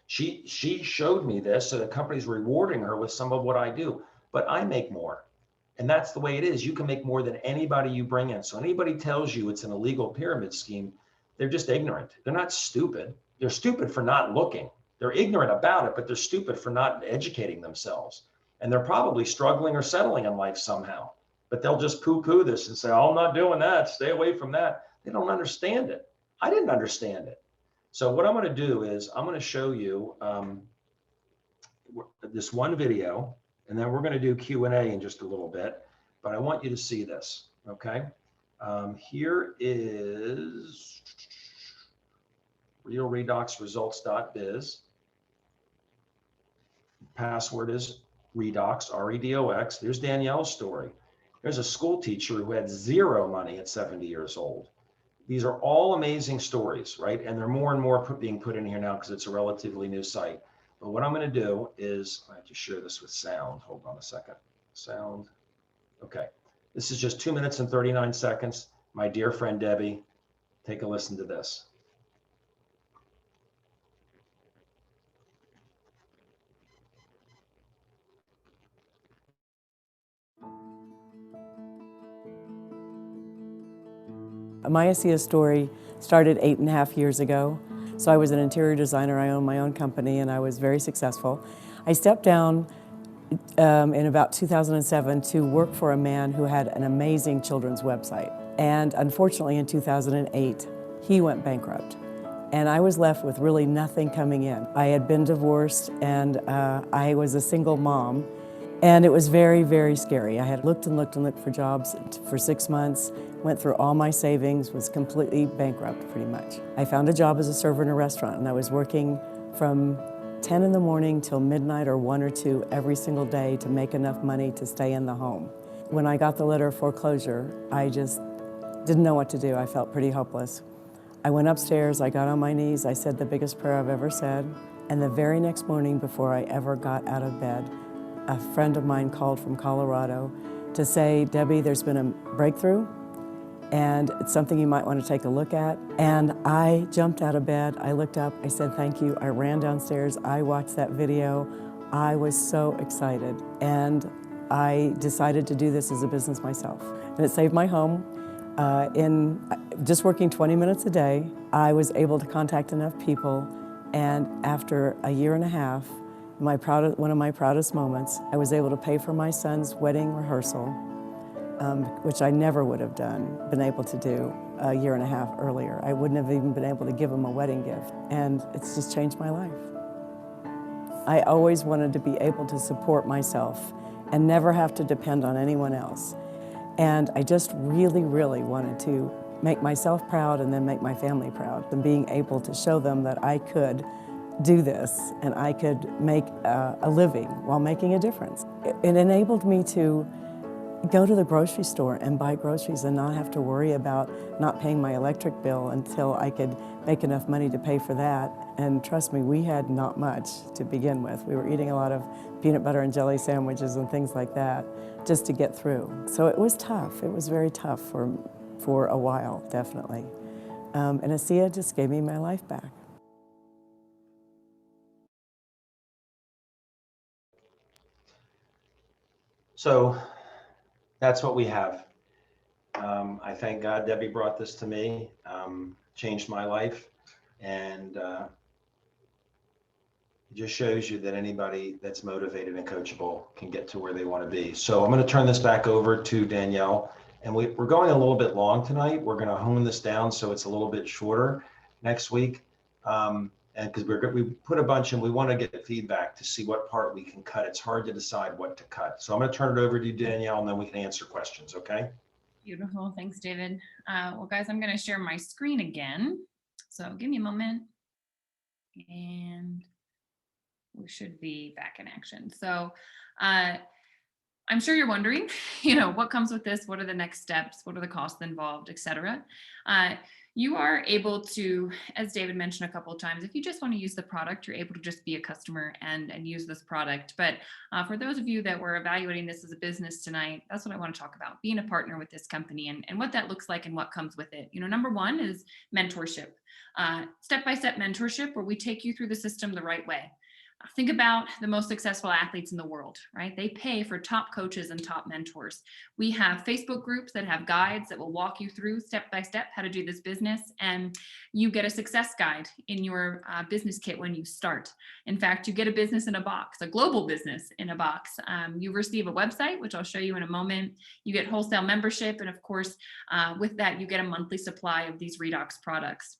she showed me this, so the company's rewarding her with some of what I do, but I make more. And that's the way it is. You can make more than anybody you bring in. So anybody tells you it's an illegal pyramid scheme, they're just ignorant. They're not stupid. They're stupid for not looking. They're ignorant about it, but they're stupid for not educating themselves. And they're probably struggling or settling in life somehow. But they'll just poo-poo this and say, oh, I'm not doing that. Stay away from that. They don't understand it. I didn't understand it. So what I'm going to do is I'm going to show you this one video, and then we're going to do Q&A in just a little bit. But I want you to see this, okay? Here is realredoxresults.biz. Password is redox, R-E-D-O-X. There's Danielle's story. There's a school teacher who had zero money at 70 years old. These are all amazing stories, right? And they're more and more being put in here now because it's a relatively new site. But what I'm going to do is, I have to share this with sound. Hold on a second. Sound. Okay. This is just 2 minutes and 39 seconds. My dear friend Debbie, take a listen to this. My Asea story started 8.5 years ago. So I was an interior designer, I owned my own company, and I was very successful. I stepped down in about 2007 to work for a man who had an amazing children's website. And unfortunately in 2008, he went bankrupt. And I was left with really nothing coming in. I had been divorced and I was a single mom. And it was very, very scary. I had looked and looked and looked for jobs for 6 months, went through all my savings, was completely bankrupt pretty much. I found a job as a server in a restaurant, and I was working from 10 in the morning till midnight or 1 or 2 every single day to make enough money to stay in the home. When I got the letter of foreclosure, I just didn't know what to do. I felt pretty hopeless. I went upstairs, I got on my knees, I said the biggest prayer I've ever said, and the very next morning before I ever got out of bed, a friend of mine called from Colorado to say, Debbie, there's been a breakthrough and it's something you might want to take a look at. And I jumped out of bed, I looked up, I said thank you, I ran downstairs, I watched that video. I was so excited and I decided to do this as a business myself. And it saved my home. In just working 20 minutes a day, I was able to contact enough people, and after a 1.5 years, one of my proudest moments, I was able to pay for my son's wedding rehearsal, which I never would have been able to do a 1.5 years earlier. I wouldn't have even been able to give him a wedding gift, and it's just changed my life. I always wanted to be able to support myself and never have to depend on anyone else. And I just really, really wanted to make myself proud and then make my family proud. And being able to show them that I could do this and I could make a living while making a difference. It enabled me to go to the grocery store and buy groceries and not have to worry about not paying my electric bill until I could make enough money to pay for that. And trust me, we had not much to begin with. We were eating a lot of peanut butter and jelly sandwiches and things like that just to get through. So it was tough. It was very tough for a while, definitely. And Asea just gave me my life back. So that's what we have. I thank God Debbie brought this to me, changed my life, and it just shows you that anybody that's motivated and coachable can get to where they want to be. So I'm going to turn this back over to Danielle, and we're going a little bit long tonight. We're going to hone this down so it's a little bit shorter next week, and because we put a bunch and we want to get feedback to see what part we can cut. It's hard to decide what to cut. So I'm going to turn it over to you, Danielle, and then we can answer questions, okay? Beautiful. Thanks, David. Well, guys, I'm going to share my screen again. So give me a moment and we should be back in action. So I'm sure you're wondering, what comes with this? What are the next steps? What are the costs involved, et cetera? You are able to, as David mentioned a couple of times, if you just want to use the product, you're able to just be a customer and use this product. But for those of you that were evaluating this as a business tonight, that's what I want to talk about, being a partner with this company and what that looks like and what comes with it. Number one is mentorship, step-by-step mentorship where we take you through the system the right way. Think about the most successful athletes in the world, right? They pay for top coaches and top mentors. We have Facebook groups that have guides that will walk you through step by step how to do this business. And you get a success guide in your business kit when you start. In fact, you get a business in a box, a global business in a box. You receive a website, which I'll show you in a moment. You get wholesale membership. And of course, with that, you get a monthly supply of these Redox products.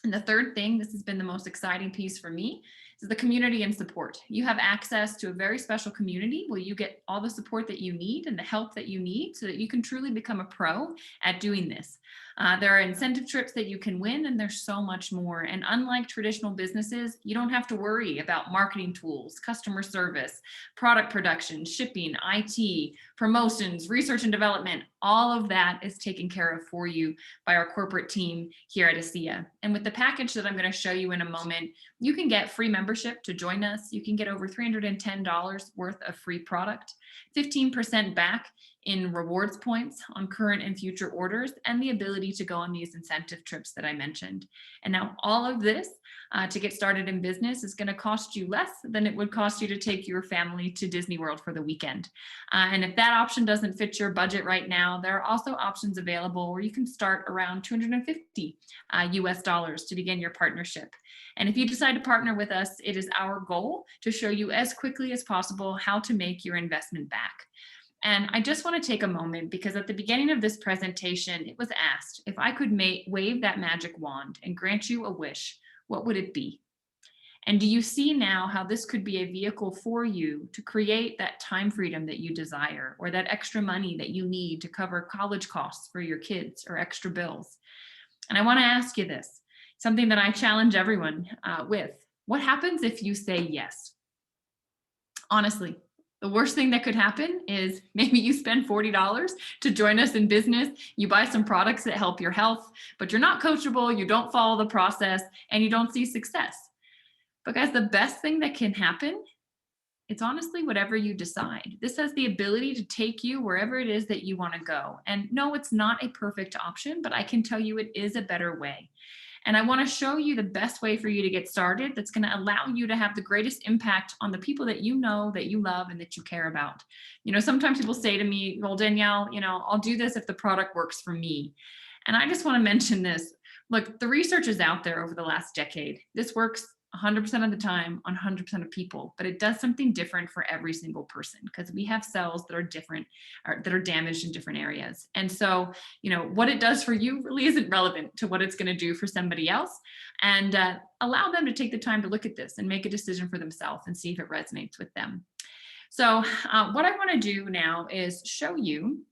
And the third thing, this has been the most exciting piece for me, is the community and support. You have access to a very special community where you get all the support that you need and the help that you need so that you can truly become a pro at doing this. There are incentive trips that you can win, and there's so much more. And unlike traditional businesses, you don't have to worry about marketing tools, customer service, product production, shipping, IT, promotions, research and development. All of that is taken care of for you by our corporate team here at Asea. And with the package that I'm going to show you in a moment, you can get free membership to join us. You can get over $310 worth of free product, 15% back in rewards points on current and future orders, and the ability to go on these incentive trips that I mentioned. And now all of this to get started in business is going to cost you less than it would cost you to take your family to Disney World for the weekend. And if that option doesn't fit your budget right now, there are also options available where you can start around $250 US dollars to begin your partnership. And if you decide to partner with us, it is our goal to show you as quickly as possible how to make your investment back. And I just want to take a moment because at the beginning of this presentation, it was asked if I could wave that magic wand and grant you a wish, what would it be? And do you see now how this could be a vehicle for you to create that time freedom that you desire, or that extra money that you need to cover college costs for your kids or extra bills? And I want to ask you this, something that I challenge everyone with. What happens if you say yes? Honestly, the worst thing that could happen is maybe you spend $40 to join us in business. You buy some products that help your health, but you're not coachable, you don't follow the process, and you don't see success. But guys, the best thing that can happen, it's honestly whatever you decide. This has the ability to take you wherever it is that you want to go. And no, it's not a perfect option, but I can tell you it is a better way. And I want to show you the best way for you to get started that's going to allow you to have the greatest impact on the people that you know, that you love, and that you care about. Sometimes people say to me, well, Danielle, I'll do this if the product works for me. And I just want to mention this. Look, the research is out there over the last decade. This works 100% of the time on 100% of people, but it does something different for every single person because we have cells that are different, or that are damaged in different areas. And so, what it does for you really isn't relevant to what it's going to do for somebody else. And allow them to take the time to look at this and make a decision for themselves and see if it resonates with them. So what I want to do now is show you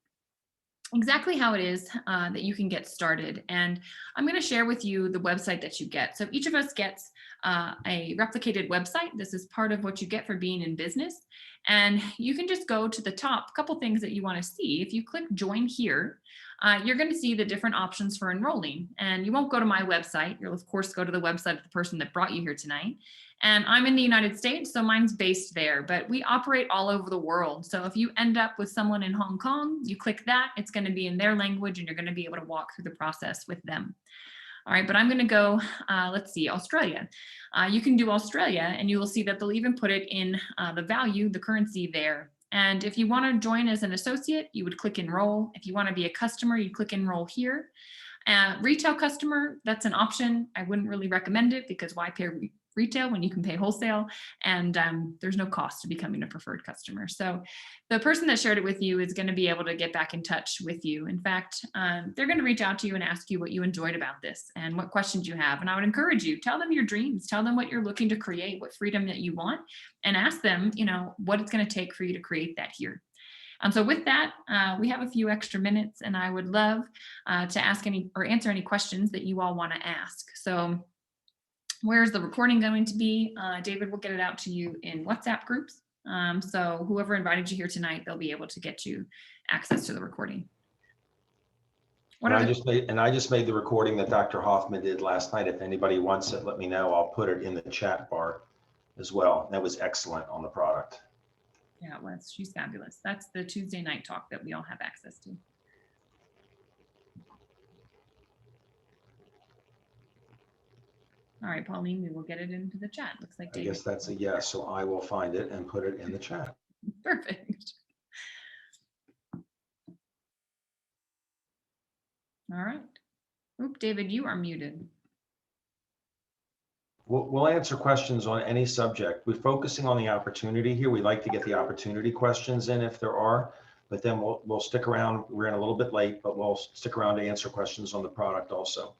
exactly how it is that you can get started. And I'm going to share with you the website that you get. So each of us gets a replicated website. This is part of what you get for being in business. And you can just go to the top, couple things that you want to see. If you click join here, you're going to see the different options for enrolling. And you won't go to my website. You'll of course go to the website of the person that brought you here tonight. And I'm in the United States, so mine's based there, but we operate all over the world. So if you end up with someone in Hong Kong, you click that, it's going to be in their language and you're going to be able to walk through the process with them. All right, but I'm going to go, let's see, Australia. You can do Australia and you will see that they'll even put it in the value, the currency there. And if you want to join as an associate, you would click enroll. If you want to be a customer, you click enroll here. Retail customer, that's an option. I wouldn't really recommend it because why pay retail when you can pay wholesale, and there's no cost to becoming a preferred customer. So the person that shared it with you is going to be able to get back in touch with you. In fact, they're going to reach out to you and ask you what you enjoyed about this and what questions you have. And I would encourage you, tell them your dreams, tell them what you're looking to create, what freedom that you want, and ask them, you know, what it's going to take for you to create that here. So with that, we have a few extra minutes and I would love to ask any or answer any questions that you all want to ask. So where's the recording going to be? David will get it out to you in WhatsApp groups. So whoever invited you here tonight, they'll be able to get you access to the recording. I just made the recording that Dr. Hoffman did last night. If anybody wants it, let me know. I'll put it in the chat bar as well. That was excellent on the product. Yeah, it was. She's fabulous. That's the Tuesday night talk that we all have access to. All right, Pauline, we will get it into the chat. Looks like David. I guess that's a yes, so I will find it and put it in the chat. Perfect. All right. Oop, David, you are muted. We'll answer questions on any subject. We're focusing on the opportunity here. We like to get the opportunity questions in if there are, but then we'll stick around. We're in a little bit late, but we'll stick around to answer questions on the product also.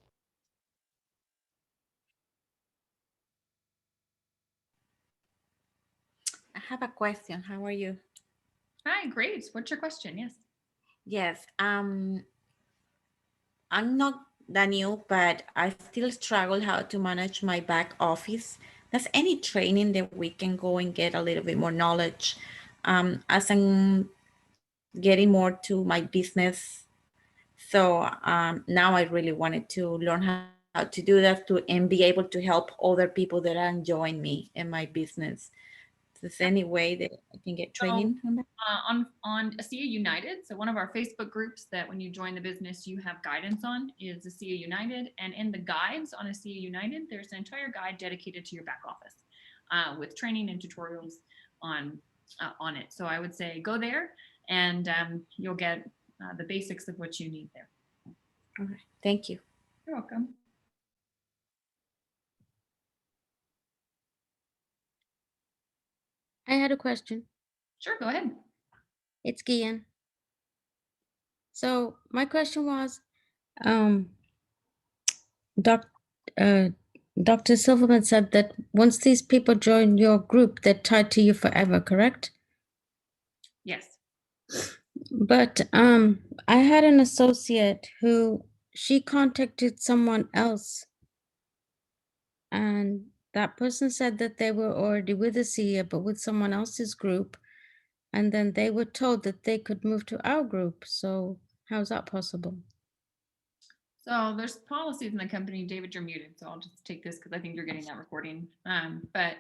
I have a question. How are you? Hi, great. What's your question? Yes. Yes. I'm not that new, but I still struggle how to manage my back office. There's any training that we can go and get a little bit more knowledge as I'm getting more to my business. So now I really wanted to learn how to do that and be able to help other people that are enjoying me in my business. Is there any way that I can get training on that? On Asea United, so one of our Facebook groups that when you join the business you have guidance on is Asea United, and in the guides on Asea United there's an entire guide dedicated to your back office with training and tutorials on it. So I would say go there and you'll get the basics of what you need there. All right, thank you. You're welcome. I had a question. Sure, go ahead. It's Gian. So my question was, Dr. Silverman said that once these people join your group, they're tied to you forever, correct? Yes. But I had an associate who she contacted someone else, and that person said that they were already with Asea, but with someone else's group. And then they were told that they could move to our group. So how's that possible? So there's policies in the company. David, you're muted, so I'll just take this because I think you're getting that recording. But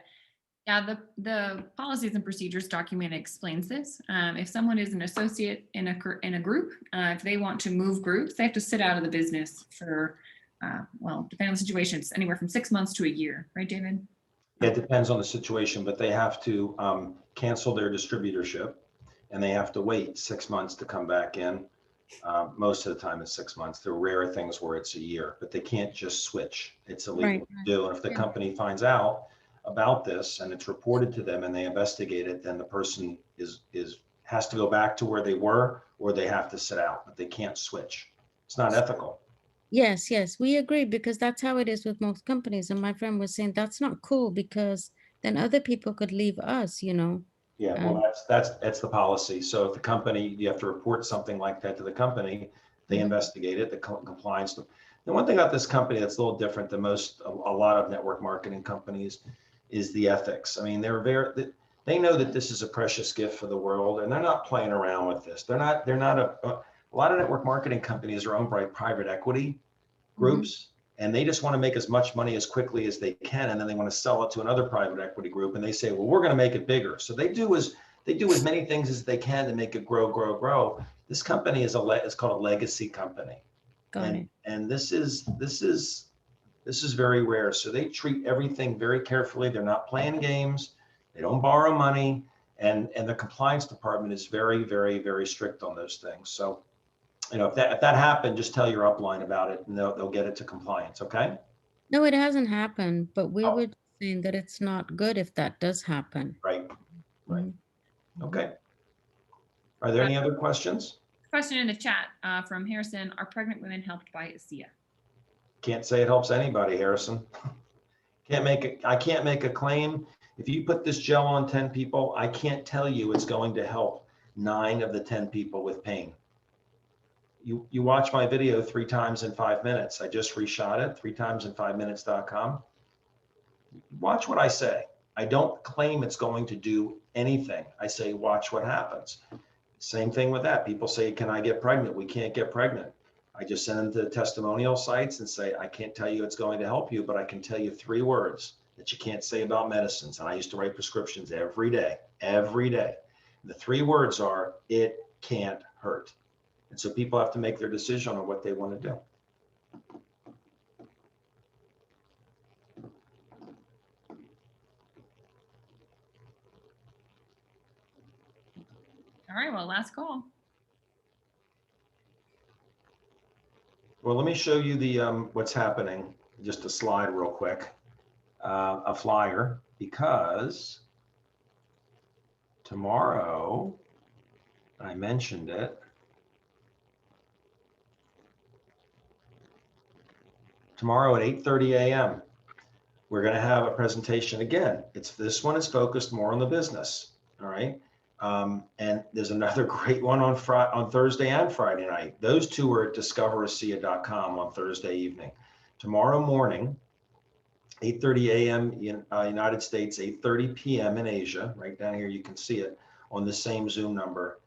yeah, the policies and procedures document explains this. If someone is an associate in a group, if they want to move groups, they have to sit out of the business for, well, depending on the situation, it's anywhere from 6 months to a year, right, David? It depends on the situation, but they have to cancel their distributorship and they have to wait 6 months to come back in. Most of the time it's 6 months. There are rare things where it's a year, but they can't just switch. It's illegal to do. And if the company finds out about this and it's reported to them and they investigate it, then the person has to go back to where they were, or they have to sit out, but they can't switch. It's not ethical. Yes, we agree, because that's how it is with most companies. And my friend was saying that's not cool because then other people could leave us, you know. Yeah, well, that's the policy. So if the company, you have to report something like that to the company, they investigate it, the compliance. The one thing about this company that's a little different than a lot of network marketing companies is the ethics. I mean, they know that this is a precious gift for the world, and they're not playing around with this. They're not a lot of network marketing companies are owned by private equity groups, and they just want to make as much money as quickly as they can, and then they want to sell it to another private equity group, and they say, well, we're going to make it bigger. So they do as many things as they can to make it grow. This company is called a legacy company. And this is very rare. So they treat everything very carefully. They're not playing games. They don't borrow money, and the compliance department is very, very, very strict on those things. So, you know, if that happened, just tell your upline about it, and they'll get it to compliance. Okay. No, it hasn't happened, but we Oh. were saying that it's not good if that does happen. Right. Mhm. Okay. Are there any other questions? Question in the chat from Harrison: Are pregnant women helped by Asea? Can't say it helps anybody, Harrison. I can't make a claim. If you put this gel on 10 people, I can't tell you it's going to help 9 of the 10 people with pain. You watch my video 3 times in 5 minutes. I just reshot it, 3timesin5minutes.com. Watch what I say. I don't claim it's going to do anything. I say, watch what happens. Same thing with that. People say, can I get pregnant? We can't get pregnant. I just send them to testimonial sites and say, I can't tell you it's going to help you, but I can tell you 3 words that you can't say about medicines. And I used to write prescriptions every day. The 3 words are, it can't hurt. And so people have to make their decision on what they want to do. All right, well, last call. Well, let me show you the what's happening. Just a slide real quick, a flyer, because tomorrow, I mentioned it. Tomorrow at 8:30 a.m., we're going to have a presentation again. This one is focused more on the business. All right. And there's another great one on Thursday and Friday night. Those 2 are at discoverasea.com on Thursday evening. Tomorrow morning, 8:30 a.m. in United States, 8:30 p.m. in Asia. Right down here, you can see it on the same Zoom number.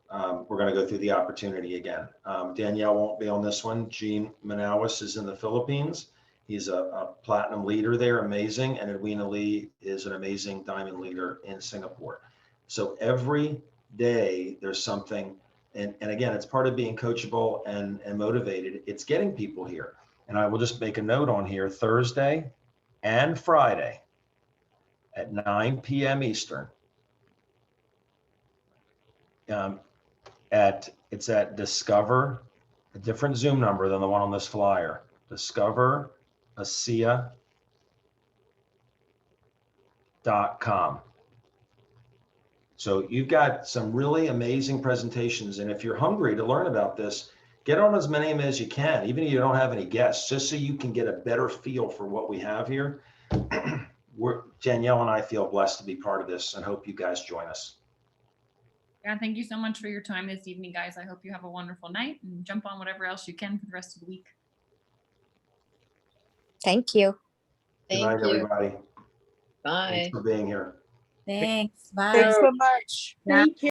We're going to go through the opportunity again. Danielle won't be on this one. Gene Manawis is in the Philippines. He's a platinum leader there, amazing. And Edwina Lee is an amazing diamond leader in Singapore. So every day there's something, and again, it's part of being coachable and motivated. It's getting people here. And I will just make a note on here, Thursday and Friday at 9 p.m. Eastern. It's at Discover, a different Zoom number than the one on this flyer, discoverasea.com. So you've got some really amazing presentations. And if you're hungry to learn about this, get on as many as you can, even if you don't have any guests, just so you can get a better feel for what we have here. Danielle and I feel blessed to be part of this and hope you guys join us. Yeah, thank you so much for your time this evening, guys. I hope you have a wonderful night and jump on whatever else you can for the rest of the week. Thank you. Good night, everybody. Bye. Thanks for being here. Thanks. Bye. Thanks so much. Bye. Thank you.